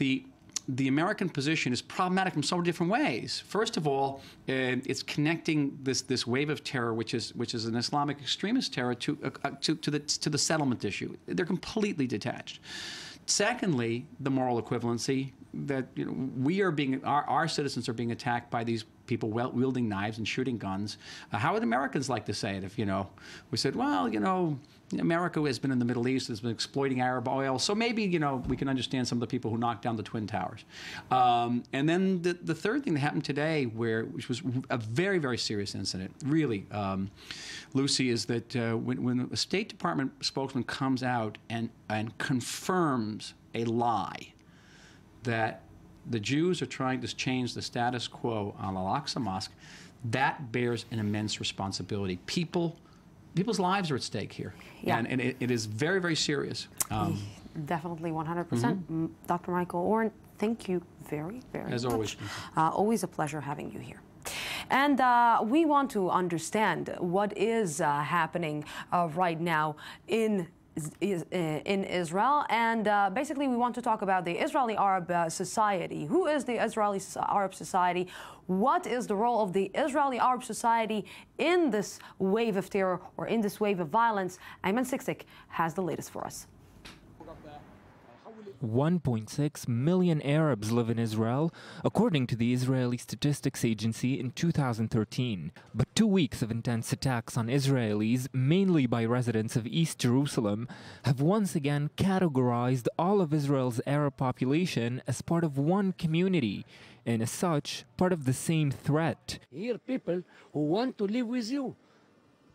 the American position is problematic in so many different ways. First of all, it's connecting this wave of terror, which is an Islamic extremist terror, to the settlement issue. They're completely detached. Secondly, the moral equivalency that our citizens are being attacked by these people wielding knives and shooting guns. How would Americans like to say it if we said, well, America has been in the Middle East, has been exploiting Arab oil, so maybe, we can understand some of the people who knocked down the Twin Towers. And then the third thing that happened today, which was a very, very serious incident, really, Lucy, is that when a State Department spokesman comes out and confirms a lie that the Jews are trying to change the status quo on Al-Aqsa Mosque, that bears an immense responsibility. People's lives are at stake here, and it is very, very serious. Definitely 100%. Dr. Michael Oren, thank you very, very much. As always. Always a pleasure having you here. And we want to understand what is happening right now in in Israel. And basically, we want to talk about the Israeli Arab Society. Who is the Israeli Arab Society? What is the role of the Israeli Arab Society in this wave of terror or in this wave of violence? Ayman Siksik has the latest for us. 1.6 million Arabs live in Israel, according to the Israeli Statistics Agency in 2013. But 2 weeks of intense attacks on Israelis, mainly by residents of East Jerusalem, have once again categorized all of Israel's Arab population as part of one community, and as such, part of the same threat. Here people who want to live with you,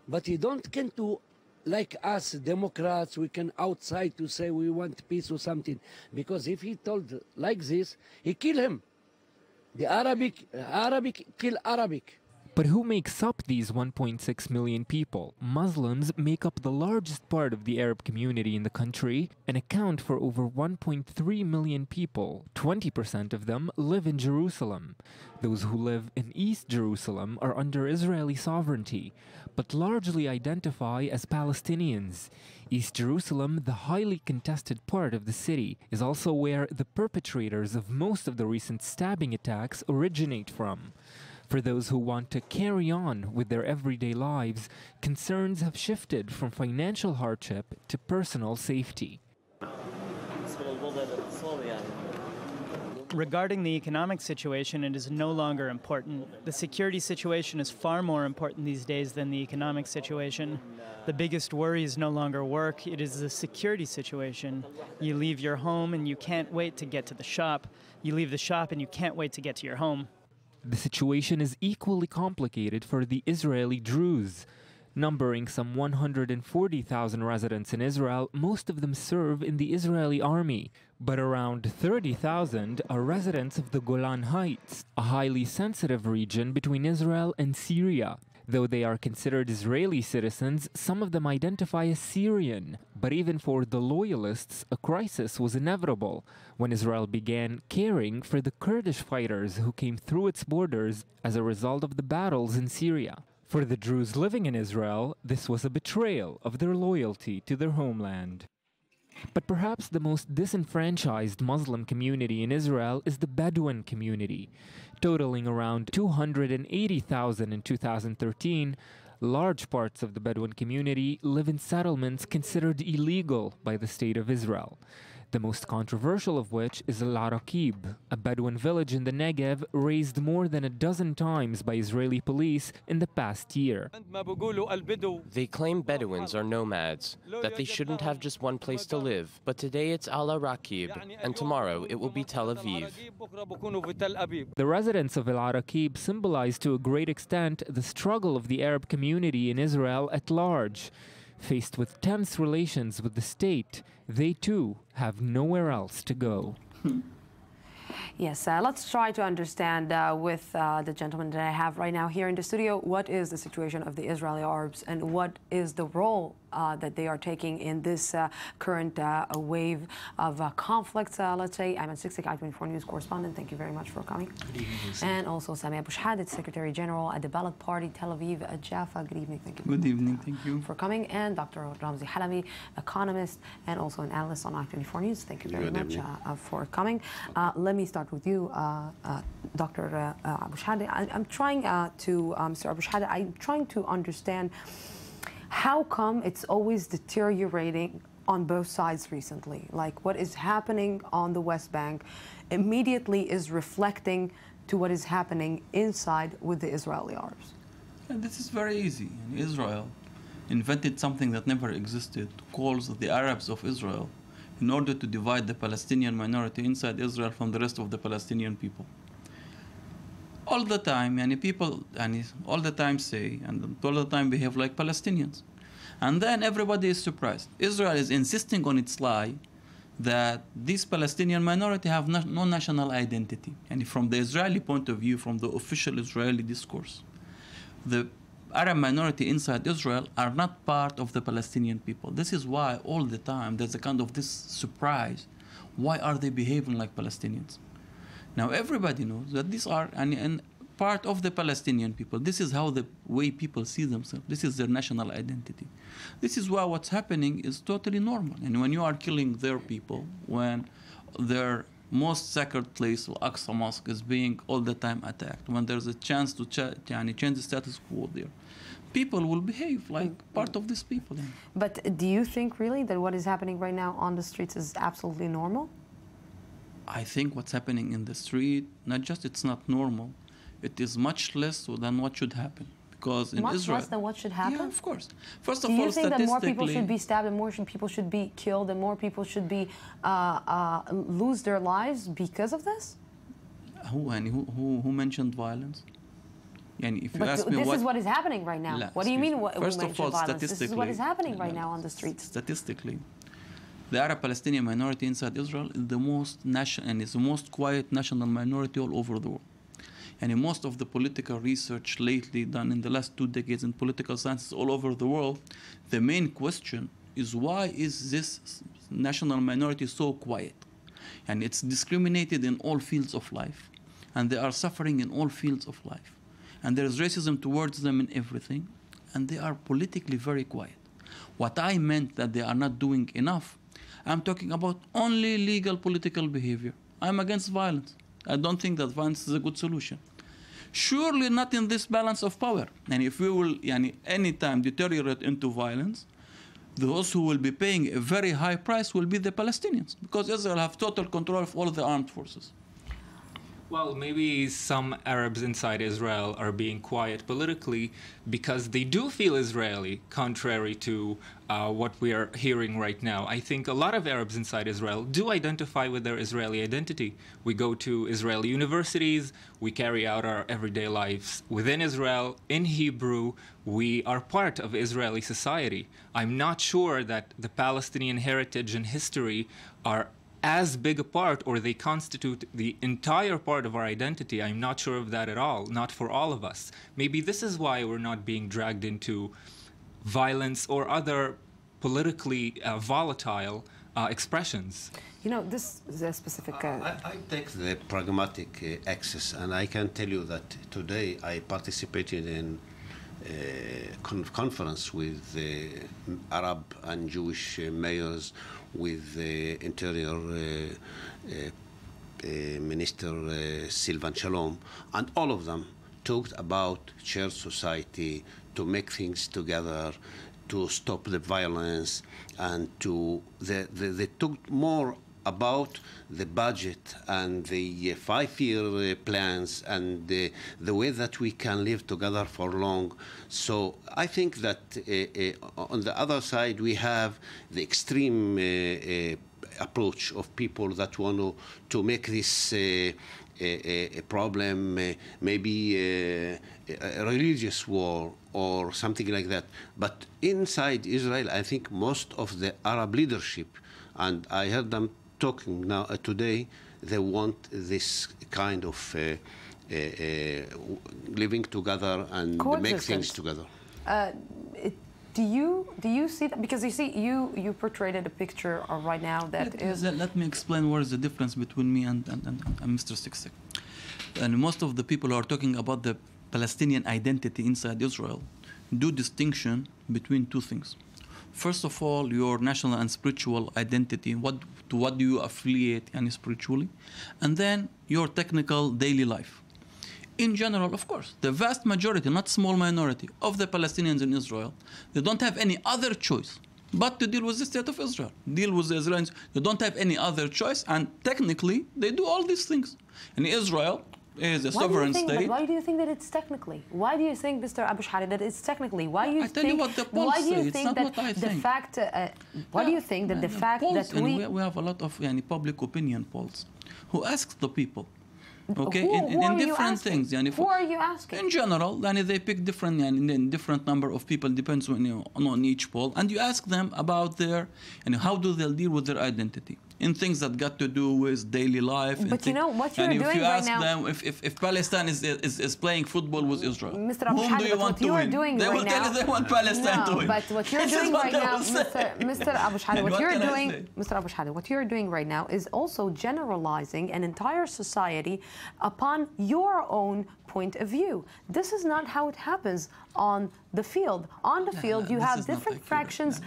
but you don't get to, like us Democrats, we can outside to say we want peace or something. Because if he told like this, he kill him. The Arabic kill Arabic. But who makes up these 1.6 million people? Muslims make up the largest part of the Arab community in the country and account for over 1.3 million people. 20% of them live in Jerusalem. Those who live in East Jerusalem are under Israeli sovereignty, but largely identify as Palestinians. East Jerusalem, the highly contested part of the city, is also where the perpetrators of most of the recent stabbing attacks originate from. For those who want to carry on with their everyday lives, concerns have shifted from financial hardship to personal safety. Regarding the economic situation, it is no longer important. The security situation is far more important these days than the economic situation. The biggest worry is no longer work, it is the security situation. You leave your home and you can't wait to get to the shop. You leave the shop and you can't wait to get to your home. The situation is equally complicated for the Israeli Druze. Numbering some 140,000 residents in Israel, most of them serve in the Israeli army. But around 30,000 are residents of the Golan Heights, a highly sensitive region between Israel and Syria. Though they are considered Israeli citizens, some of them identify as Syrian. But even for the loyalists, a crisis was inevitable when Israel began caring for the Kurdish fighters who came through its borders as a result of the battles in Syria. For the Druze living in Israel, this was a betrayal of their loyalty to their homeland. But perhaps the most disenfranchised Muslim community in Israel is the Bedouin community. Totaling around 280,000 in 2013, large parts of the Bedouin community live in settlements considered illegal by the State of Israel. The most controversial of which is Al-Araqib, a Bedouin village in the Negev raised more than a dozen times by Israeli police in the past year. They claim Bedouins are nomads, that they shouldn't have just one place to live, but today it's Al-Araqib, and tomorrow it will be Tel Aviv. The residents of Al-Araqib symbolize to a great extent the struggle of the Arab community in Israel at large. Faced with tense relations with the state, they too have nowhere else to go. Yes, let's try to understand with the gentleman that I have right now here in the studio, what is the situation of the Israeli Arabs and what is the role that they are taking in this current wave of conflicts, let's say. Ayman Siksik, I-24 News correspondent, thank you very much for coming. Good evening. And also Sami Abu Shahad, Secretary General at the Balad Party, Tel Aviv, Jaffa. Good evening, thank you. Good evening, thank you. For coming. And Dr. Ramzi Halami, economist and also an analyst on I-24 News. Thank you very much for coming. Let me start with you, Dr. Abu Shahad. I'm trying to, Mr. Abu Shahad, I'm trying to understand how come it's always deteriorating on both sides recently? Like what is happening on the West Bank immediately is reflecting to what is happening inside with the Israeli Arabs? And this is very easy. Israel invented something that never existed, calls the Arabs of Israel, in order to divide the Palestinian minority inside Israel from the rest of the Palestinian people. All the time, people all the time say, and all the time behave like Palestinians. And then everybody is surprised. Israel is insisting on its lie that this Palestinian minority have no national identity. And from the Israeli point of view, from the official Israeli discourse, the Arab minority inside Israel are not part of the Palestinian people. This is why all the time there's a kind of this surprise. Why are they behaving like Palestinians? Now everybody knows that these are, and part of the Palestinian people. This is how the way people see themselves. This is their national identity. This is why what's happening is totally normal. And when you are killing their people, when their most sacred place, Al-Aqsa Mosque, is being all the time attacked, when there's a chance to change the status quo there, people will behave like part of these people. But do you think really that what is happening right now on the streets is absolutely normal? I think what's happening in the street, not just it's not normal, it is much less than what should happen. Because in Much Israel, less than what should happen? Yeah, of course. First Do of all, you think that more people statistically, should be stabbed and more people should be killed and more people should be lose their lives because of this? who mentioned violence? And if you But ask me this is what is happening right now. What do you mean? First of all, violence? This is what is happening right now on the streets. Statistically, the Arab-Palestinian minority inside Israel is the most and is the most quiet national minority all over the world. And in most of the political research lately done in the last 2 decades in political sciences all over the world, the main question is why is this national minority so quiet? And it's discriminated in all fields of life. And they are suffering in all fields of life. And there is racism towards them in everything. And they are politically very quiet. What I meant that they are not doing enough, I'm talking about only legal political behavior. I'm against violence. I don't think that violence is a good solution. Surely not in this balance of power. And if we will anytime deteriorate into violence, those who will be paying a very high price will be the Palestinians, because Israel have total control of all the armed forces. Well, maybe some Arabs inside Israel are being quiet politically because they do feel Israeli, contrary to what we are hearing right now. I think a lot of Arabs inside Israel do identify with their Israeli identity. We go to Israeli universities, we carry out our everyday lives within Israel, in Hebrew. We are part of Israeli society. I'm not sure that the Palestinian heritage and history are as big a part, or they constitute the entire part of our identity. I'm not sure of that at all, not for all of us. Maybe this is why we're not being dragged into violence or other politically volatile expressions. You know, this is a specific... I take the pragmatic axis, and I can tell you that today I participated in conference with Arab and Jewish mayors, with the Interior Minister Silvan Shalom, and all of them talked about shared society, to make things together, to stop the violence, and they talked more about the budget and the 5-year plans and the way that we can live together for long. So I think that on the other side we have the extreme approach of people that want to make this a problem, maybe a religious war or something like that. But inside Israel, I think most of the Arab leadership, and I heard them talking now today, they want this kind of living together and make things together. Do you see that? Because you see, you portrayed a picture right now that is... Let me explain what is the difference between me and Mr. Siksik. And most of the people who are talking about the Palestinian identity inside Israel do distinction between two things. First of all, your national and spiritual identity, to what do you affiliate spiritually, and then your technical daily life. In general, of course, the vast majority, not small minority, of the Palestinians in Israel, they don't have any other choice but to deal with the state of Israel, deal with the Israelis. They don't have any other choice, and technically, they do all these things. And Israel is a sovereign state. Why do you think that it's technically? Why do you think, Mr. Abu Shari, that it's technically? Why do you think? I tell you what the polls say. It's not what I think. Why do you think that the fact that we have a lot of public opinion polls who ask the people, okay, who in different things. Who are you asking? In general, they pick different number of people, depends on each poll, and you ask them about how do they deal with their identity. in things that got to do with daily life. But you know what you're doing right now. And if you ask them if Palestine is playing football with Israel, Mr. Abu whom do you want to win? Doing they right will now, tell you they want Palestine to win. But what you're doing right now, Mr. Abu Shadi, Mr. Abu Shadi, what you're doing right now is also generalizing an entire society upon your own point of view. This is not how it happens on the field. On the field, you have different fractions,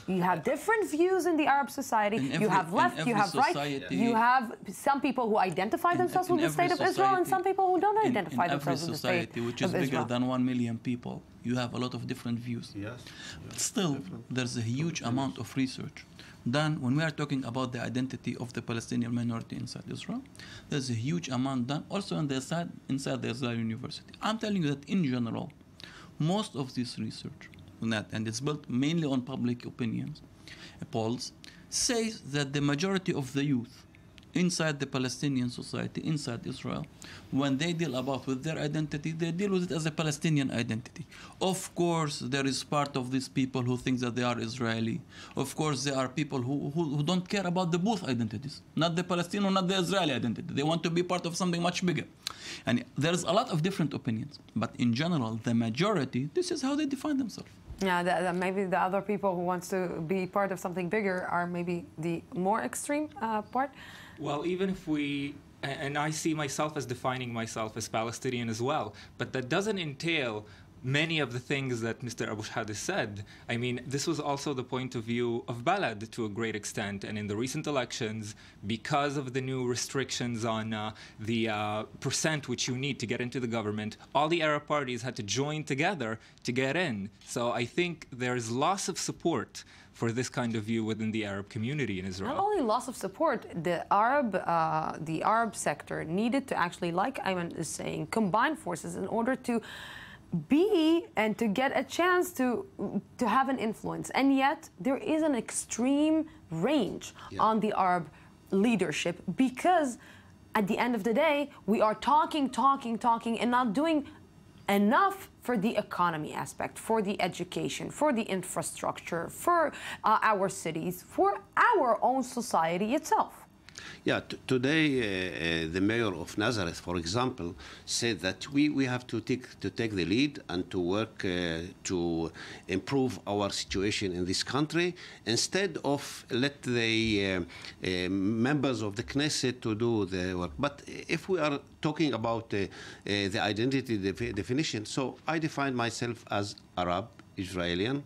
you have different views in the Arab society, you have left, you have right, you have some people who identify themselves with the state of Israel and some people who don't identify themselves with the state of Israel. Which is bigger than 1 million people, you have a lot of different views. Yes. But still, there's a huge amount of research done when we are talking about the identity of the Palestinian minority inside Israel. There's a huge amount done also on the side inside the Israeli University. I'm telling you that in general, most of this research, and it's built mainly on public opinions, polls, says that the majority of the youth inside the Palestinian society, inside Israel, when they deal about with their identity, they deal with it as a Palestinian identity. Of course, there is part of these people who think that they are Israeli. Of course, there are people who don't care about the both identities, not the Palestinian, not the Israeli identity. They want to be part of something much bigger. And there's a lot of different opinions. But in general, the majority, this is how they define themselves. Yeah, maybe the other people who wants to be part of something bigger are maybe the more extreme part. Well, even if we, and I see myself as defining myself as Palestinian as well, but that doesn't entail many of the things that Mr. Abu Shadi said. I mean, this was also the point of view of Balad to a great extent. And in the recent elections, because of the new restrictions on the percent which you need to get into the government, all the Arab parties had to join together to get in. So I think there's loss of support for this kind of view within the Arab community in Israel. Not only loss of support, the Arab sector needed to actually, like Ayman is saying, combine forces in order to be and to get a chance to have an influence. And yet there is an extreme range on the Arab leadership, because at the end of the day, we are talking and not doing enough for the economy aspect, for the education, for the infrastructure, for our cities, for our own society itself. Yeah, today the mayor of Nazareth, for example, said that we have to take the lead and to work to improve our situation in this country, instead of let the members of the Knesset to do the work. But if we are talking about the identity definition, so I define myself as Arab, Israeli,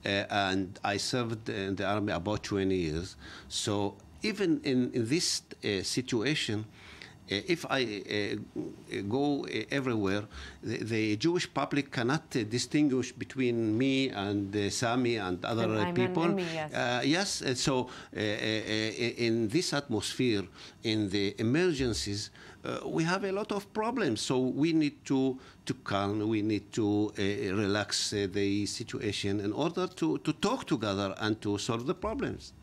and I served in the army about 20 years. So even in this situation, if I go everywhere, the Jewish public cannot distinguish between me and Sami and other people. Yes, so in this atmosphere, in the emergencies, we have a lot of problems. So we need to calm, we need to relax the situation in order to talk together and to solve the problems.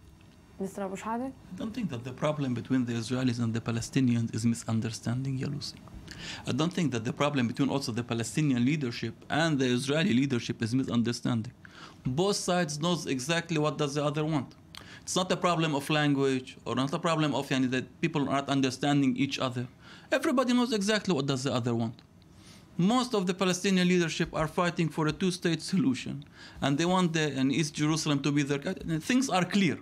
Mr. Abu Shadi? I don't think that the problem between the Israelis and the Palestinians is misunderstanding, Lucy. I don't think that the problem between also the Palestinian leadership and the Israeli leadership is misunderstanding. Both sides knows exactly what does the other want. It's not a problem of language or not a problem of that people are not understanding each other. Everybody knows exactly what does the other want. Most of the Palestinian leadership are fighting for a two-state solution, and they want East Jerusalem to be their. Things are clear.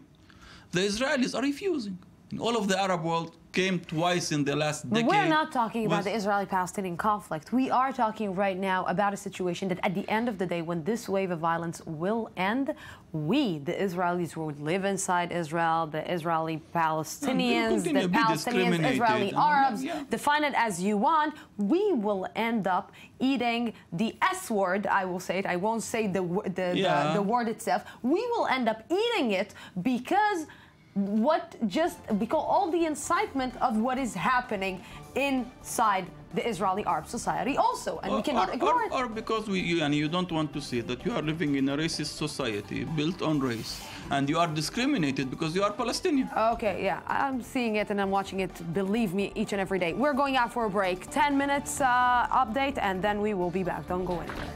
The Israelis are refusing. All of the Arab world came twice in the last decade. We're not talking about the Israeli-Palestinian conflict. We are talking right now about a situation that at the end of the day, when this wave of violence will end, we, the Israelis who live inside Israel, the Israeli-Palestinians, the Palestinians, Israeli Arabs, define it as you want, we will end up eating the S word, I will say it, I won't say the word itself. We will end up eating it because all the incitement of what is happening inside the Israeli Arab society also, and we cannot ignore it. Or because you don't want to see that you are living in a racist society built on race, and you are discriminated because you are Palestinian. Okay, yeah, I'm seeing it and I'm watching it, believe me, each and every day. We're going out for a break, 10 minutes update, and then we will be back. Don't go anywhere.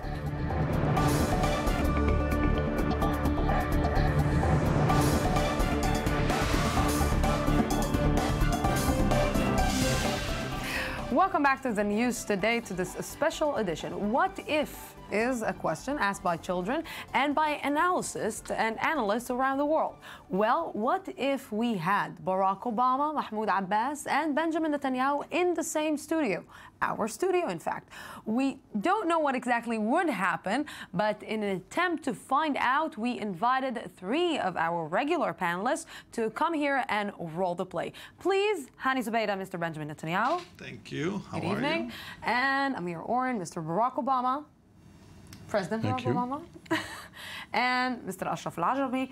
Welcome back to the news today, to this special edition. What if is a question asked by children and by analysts around the world. Well, what if we had Barack Obama, Mahmoud Abbas, and Benjamin Netanyahu in the same studio? Our studio, in fact. We don't know what exactly would happen, but in an attempt to find out, we invited 3 of our regular panelists to come here and role the play. Please, Hani Zubaydah, Mr. Benjamin Netanyahu. Thank you. How Good are evening. you? And Amir Oren, Mr. Barack Obama. President Barack Obama. And Mr. Ashraf Al-Ajami,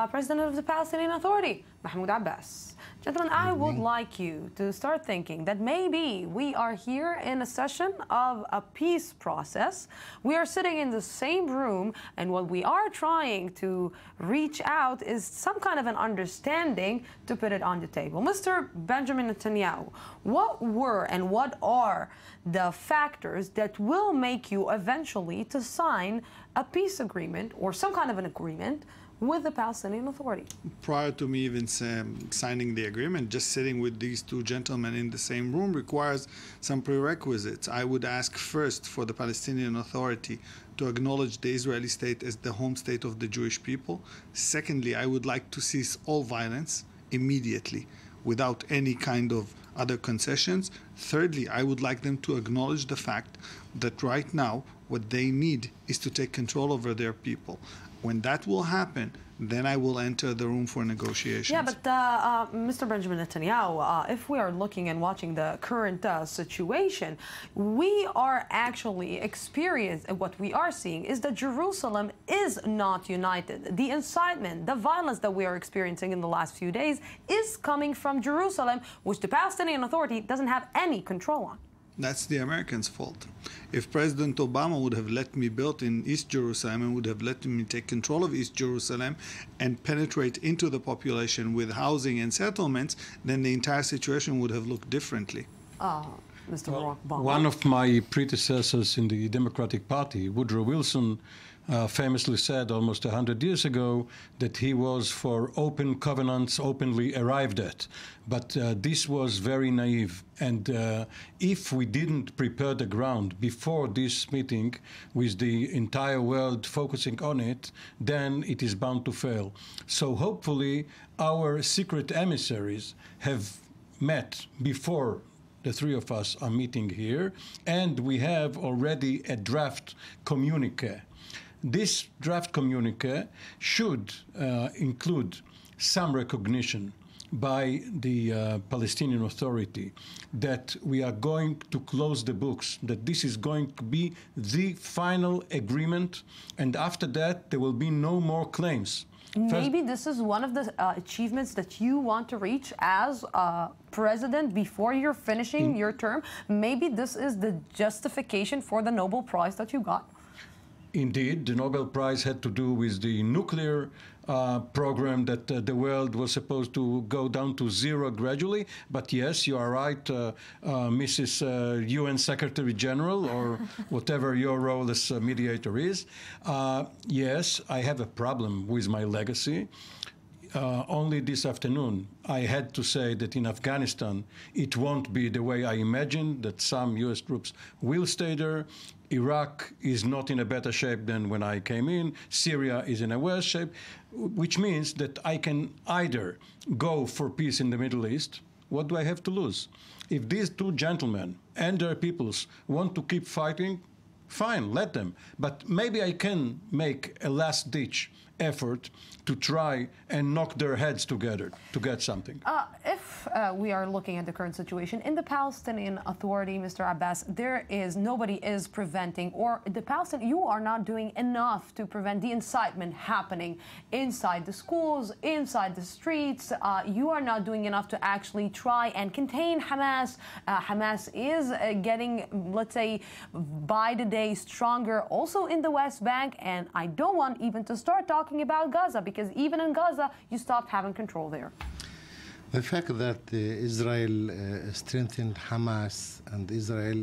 President of the Palestinian Authority, Mahmoud Abbas. Gentlemen, I would like you to start thinking that maybe we are here in a session of a peace process. We are sitting in the same room, and what we are trying to reach out is some kind of an understanding to put it on the table. Mr. Benjamin Netanyahu, what were and what are the factors that will make you eventually to sign a peace agreement or some kind of an agreement with the Palestinian Authority? Prior to me even signing the agreement, just sitting with these 2 gentlemen in the same room requires some prerequisites. I would ask first for the Palestinian Authority to acknowledge the Israeli state as the home state of the Jewish people. Secondly, I would like to cease all violence immediately without any kind of other concessions. Thirdly, I would like them to acknowledge the fact that right now what they need is to take control over their people. When that will happen, then I will enter the room for negotiations. Yeah, but Mr. Benjamin Netanyahu, if we are looking and watching the current situation, we are actually experiencing, what we are seeing is that Jerusalem is not united. The incitement, the violence that we are experiencing in the last few days is coming from Jerusalem, which the Palestinian Authority doesn't have any control on. That's the Americans' fault. If President Obama would have let me build in East Jerusalem and would have let me take control of East Jerusalem and penetrate into the population with housing and settlements, then the entire situation would have looked differently. Mr. Obama. One of my predecessors in the Democratic Party, Woodrow Wilson, famously said almost 100 years ago that he was for open covenants openly arrived at. But this was very naive. And if we didn't prepare the ground before this meeting with the entire world focusing on it, then it is bound to fail. So hopefully our secret emissaries have met before the 3 of us are meeting here, and we have already a draft communique. This draft communique should include some recognition by the Palestinian Authority that we are going to close the books, that this is going to be the final agreement, and after that there will be no more claims. Maybe this is one of the achievements that you want to reach as president before you're finishing your term. Maybe this is the justification for the Nobel Prize that you got. Indeed, the Nobel Prize had to do with the nuclear program that the world was supposed to go down to 0 gradually. But yes, you are right, Mrs. UN Secretary General, or whatever your role as mediator is. Yes, I have a problem with my legacy. Only this afternoon, I had to say that in Afghanistan, it won't be the way I imagined, that some U.S. troops will stay there. Iraq is not in a better shape than when I came in. Syria is in a worse shape, which means that I can either go for peace in the Middle East. What do I have to lose? If these 2 gentlemen and their peoples want to keep fighting, fine, let them. But maybe I can make a last-ditch effort to try and knock their heads together to get something. If we are looking at the current situation in the Palestinian Authority, Mr. Abbas, nobody is preventing, or the Palestinian, you are not doing enough to prevent the incitement happening inside the schools, inside the streets. You are not doing enough to actually try and contain Hamas. Hamas is getting, let's say, by the day stronger also in the West Bank, and I don't want even to start talking about Gaza, because even in Gaza, you stopped having control there. The fact that Israel strengthened Hamas and Israel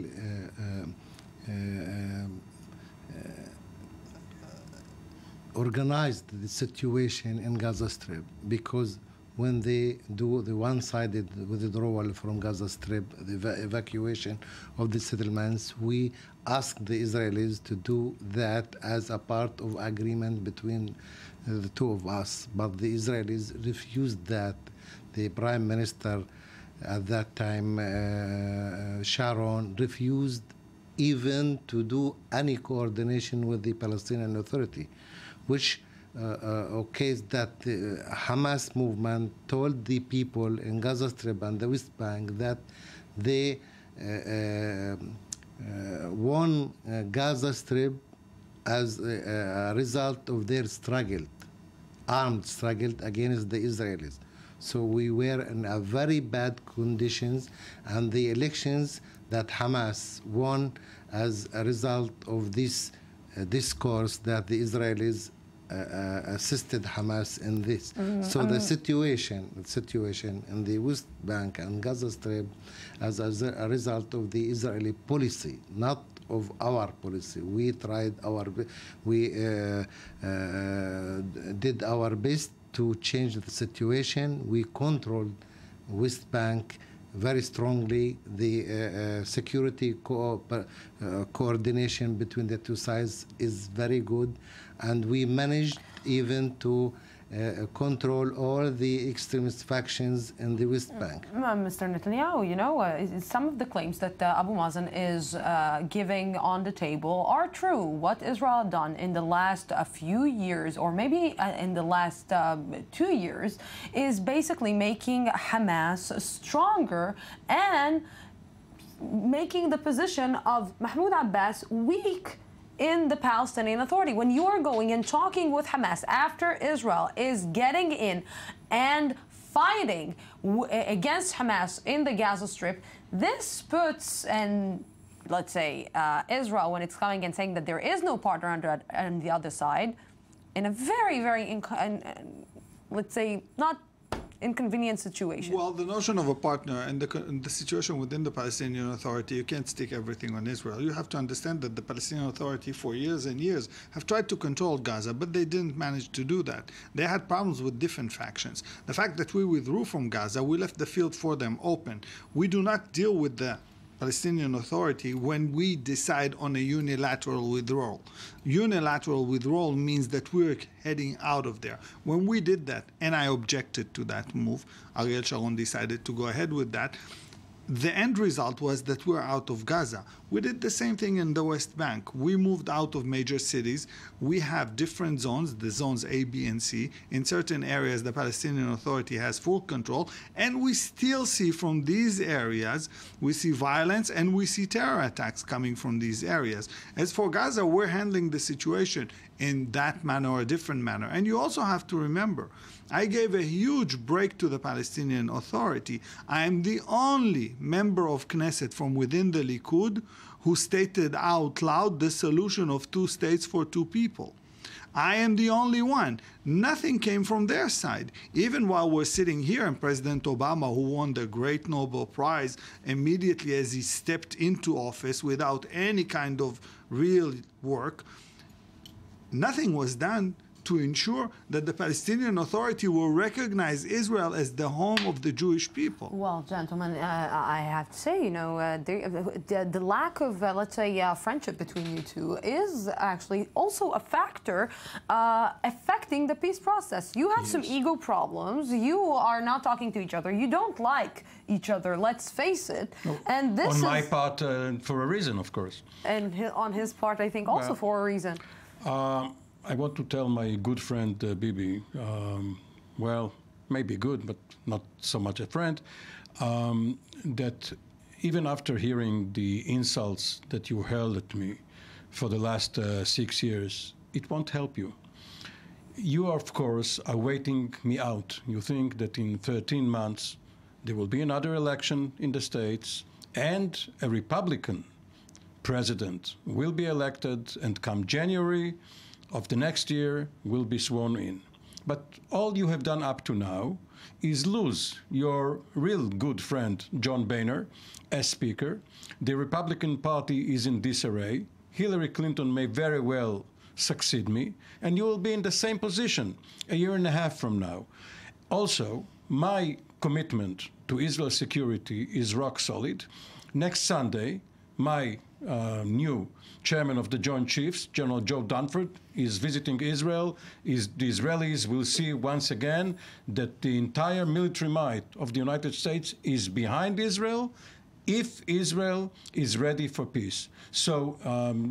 organized the situation in Gaza Strip, because when they do the one-sided withdrawal from Gaza Strip, the evacuation of the settlements. We asked the Israelis to do that as a part of agreement between the two of us, but the Israelis refused that. The Prime Minister at that time, Sharon, refused even to do any coordination with the Palestinian Authority, which occasioned that the Hamas movement told the people in Gaza Strip and the West Bank that they won Gaza Strip as a result of their armed struggle against the Israelis. So we were in a very bad conditions, and the elections that Hamas won as a result of this discourse that the Israelis assisted Hamas in this. So the situation in the West Bank and Gaza Strip as a result of the Israeli policy, not of our policy. We tried we did our best to change the situation. We controlled West Bank very strongly. The security coordination between the two sides is very good, and we managed even to control all the extremist factions in the West Bank. Mr. Netanyahu, you know, some of the claims that Abu Mazen is giving on the table are true. What Israel had done in the last few years, or maybe in the last 2 years, is basically making Hamas stronger and making the position of Mahmoud Abbas weak in the Palestinian Authority. When you are going and talking with Hamas after Israel is getting in and fighting against Hamas in the Gaza Strip, this puts, and let's say Israel, when it's coming and saying that there is no partner on the other side, in a very, very, let's say, not inconvenient situation. Well, the notion of a partner and the situation within the Palestinian Authority, you can't stick everything on Israel. You have to understand that the Palestinian Authority for years and years have tried to control Gaza, but they didn't manage to do that. They had problems with different factions. The fact that we withdrew from Gaza, we left the field for them open. We do not deal with the Palestinian Authority when we decide on a unilateral withdrawal. Unilateral withdrawal means that we're heading out of there. When we did that, and I objected to that move, Ariel Sharon decided to go ahead with that, the end result was that we're out of Gaza. We did the same thing in the West Bank. We moved out of major cities. We have different zones, the zones A, B, and C. In certain areas, the Palestinian Authority has full control, and we still see from these areas, we see violence and we see terror attacks coming from these areas. As for Gaza, we're handling the situation in that manner or a different manner. And you also have to remember, I gave a huge break to the Palestinian Authority. I am the only member of Knesset from within the Likud who stated out loud the solution of 2 states for 2 people. I am the only one. Nothing came from their side. Even while we're sitting here, and President Obama, who won the great Nobel Prize immediately as he stepped into office without any kind of real work, nothing was done to ensure that the Palestinian Authority will recognize Israel as the home of the Jewish people. Well, gentlemen, I have to say, you know, the lack of, let's say, friendship between you two is actually also a factor affecting the peace process. You have some ego problems. You are not talking to each other. You don't like each other, let's face it. And this on my part, for a reason, of course. And on his part, I think, also for a reason. I want to tell my good friend Bibi, well, maybe good, but not so much a friend, that even after hearing the insults that you hurled at me for the last 6 years, it won't help you. You, of course, are waiting me out. You think that in 13 months there will be another election in the States and a Republican president will be elected, and come January of the next year will be sworn in. But all you have done up to now is lose your real good friend, John Boehner, as Speaker. The Republican Party is in disarray. Hillary Clinton may very well succeed me, and you will be in the same position a year and a half from now. Also, my commitment to Israel's security is rock solid. Next Sunday, my new chairman of the Joint Chiefs, General Joe Dunford, is visiting Israel. The Israelis will see once again that the entire military might of the United States is behind Israel if Israel is ready for peace. So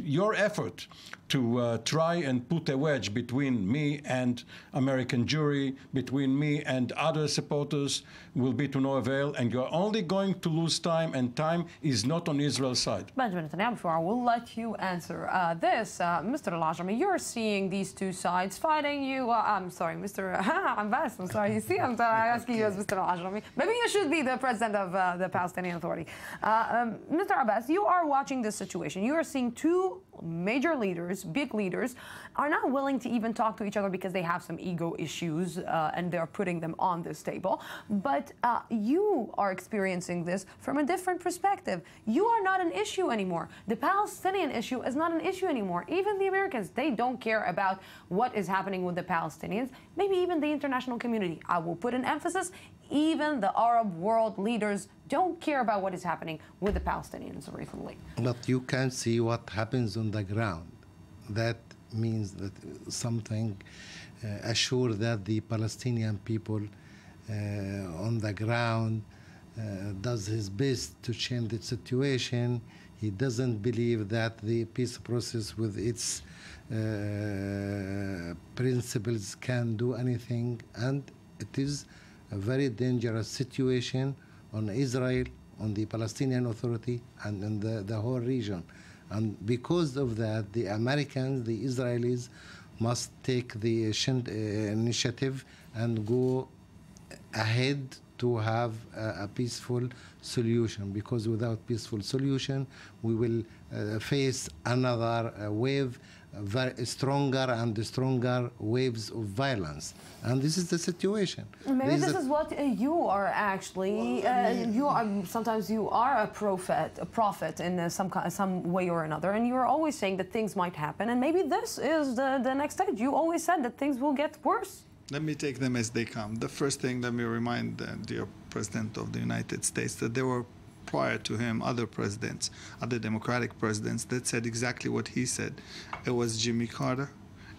your effort to try and put a wedge between me and American Jewry, between me and other supporters, will be to no avail, and you're only going to lose time, and time is not on Israel's side. Benjamin Netanyahu, before I will let you answer this, Mr. Al-Ajami, you're seeing these two sides fighting you. I'm sorry, Mr. Abbas, I'm sorry. You see, I'm asking you as Mr. Al-Ajami. Maybe you should be the president of the Palestinian Authority. Mr. Abbas, you are watching this situation. You are seeing two major leaders, big leaders, are not willing to even talk to each other because they have some ego issues and they're putting them on this table. But you are experiencing this from a different perspective. You are not an issue anymore. The Palestinian issue is not an issue anymore. Even the Americans, they don't care about what is happening with the Palestinians, maybe even the international community. I will put an emphasis, even the Arab world leaders don't care about what is happening with the Palestinians recently. But you can see what happens on the ground. That means that something assure that the Palestinian people on the ground does his best to change the situation. He doesn't believe that the peace process with its principles can do anything, and it is a very dangerous situation on Israel, on the Palestinian Authority, and in the whole region. And because of that, the Americans, the Israelis, must take the initiative and go ahead to have a peaceful solution, because without peaceful solution, we will face another wave, very stronger and stronger waves of violence. And this is the situation. Maybe this is what you are actually. Sometimes you are a prophet in some way or another, and you're always saying that things might happen, and maybe this is the next stage. You always said that things will get worse. Let me take them as they come. The first thing, let me remind the dear President of the United States that there were, prior to him, other presidents, other Democratic presidents that said exactly what he said. It was Jimmy Carter.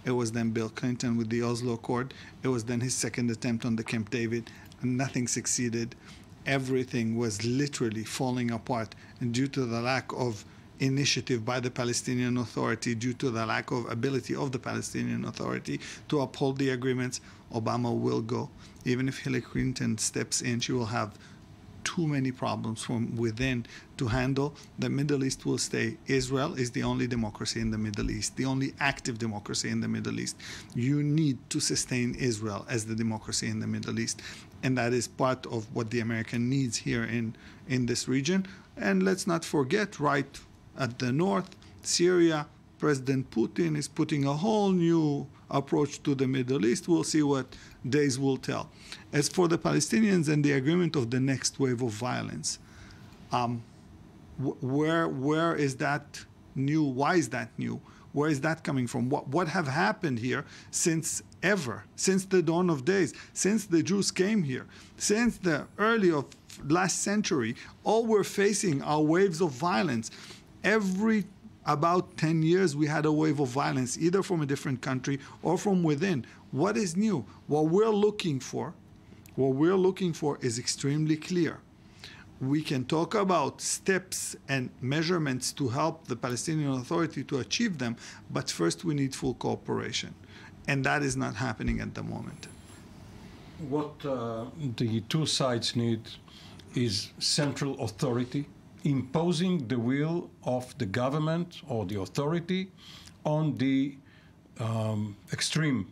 It was then Bill Clinton with the Oslo Accord. It was then his second attempt on the Camp David, and nothing succeeded. Everything was literally falling apart, and due to the lack of initiative by the Palestinian Authority, due to the lack of ability of the Palestinian Authority to uphold the agreements, Obama will go. Even if Hillary Clinton steps in, she will have too many problems from within to handle. The Middle East will stay. Israel is the only democracy in the Middle East, the only active democracy in the Middle East. You need to sustain Israel as the democracy in the Middle East. And that is part of what the American needs here in this region. And let's not forget, right at the north, Syria, President Putin is putting a whole new approach to the Middle East. We'll see what days will tell. As for the Palestinians and the agreement of the next wave of violence, where is that new? Why is that new? Where is that coming from? What have happened here since the dawn of days, since the Jews came here, since the early of last century? All we're facing are waves of violence. Every about 10 years, we had a wave of violence, either from a different country or from within. What is new? What we're looking for is extremely clear. We can talk about steps and measurements to help the Palestinian Authority to achieve them, but first we need full cooperation. And that is not happening at the moment. What the two sides need is central authority, imposing the will of the government or the authority on the extreme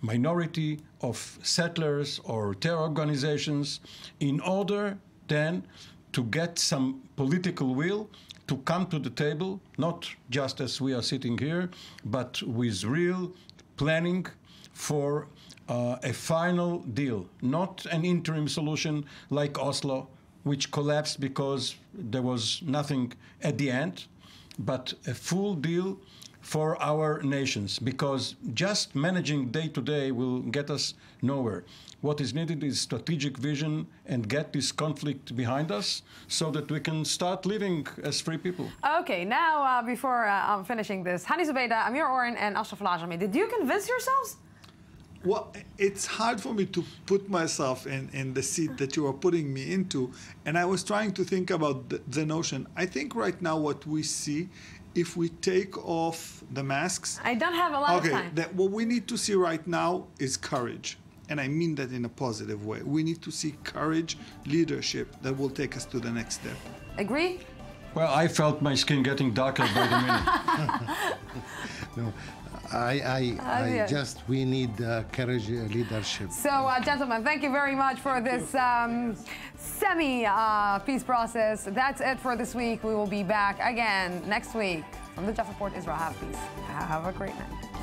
minority of settlers or terror organizations, in order then to get some political will to come to the table, not just as we are sitting here, but with real planning for a final deal, not an interim solution like Oslo, which collapsed because there was nothing at the end, but a full deal for our nations, because just managing day to day will get us nowhere. What is needed is strategic vision and get this conflict behind us so that we can start living as free people. Okay, now before I'm finishing this, Hani Zubaydah, Amir Oren, and Ashraf Al-Ajami, did you convince yourselves? Well, it's hard for me to put myself in the seat that you are putting me into, and I was trying to think about the notion. I think right now what we see, if we take off the masks... I don't have a lot of time. What we need to see right now is courage. And I mean that in a positive way. We need to see courage, leadership that will take us to the next step. Agree? Well, I felt my skin getting darker by the minute. No, we need courage, leadership. So, gentlemen, thank you very much for this semi-peace process. That's it for this week. We will be back again next week from the Jaffa Port, Israel. Have peace. Have a great night.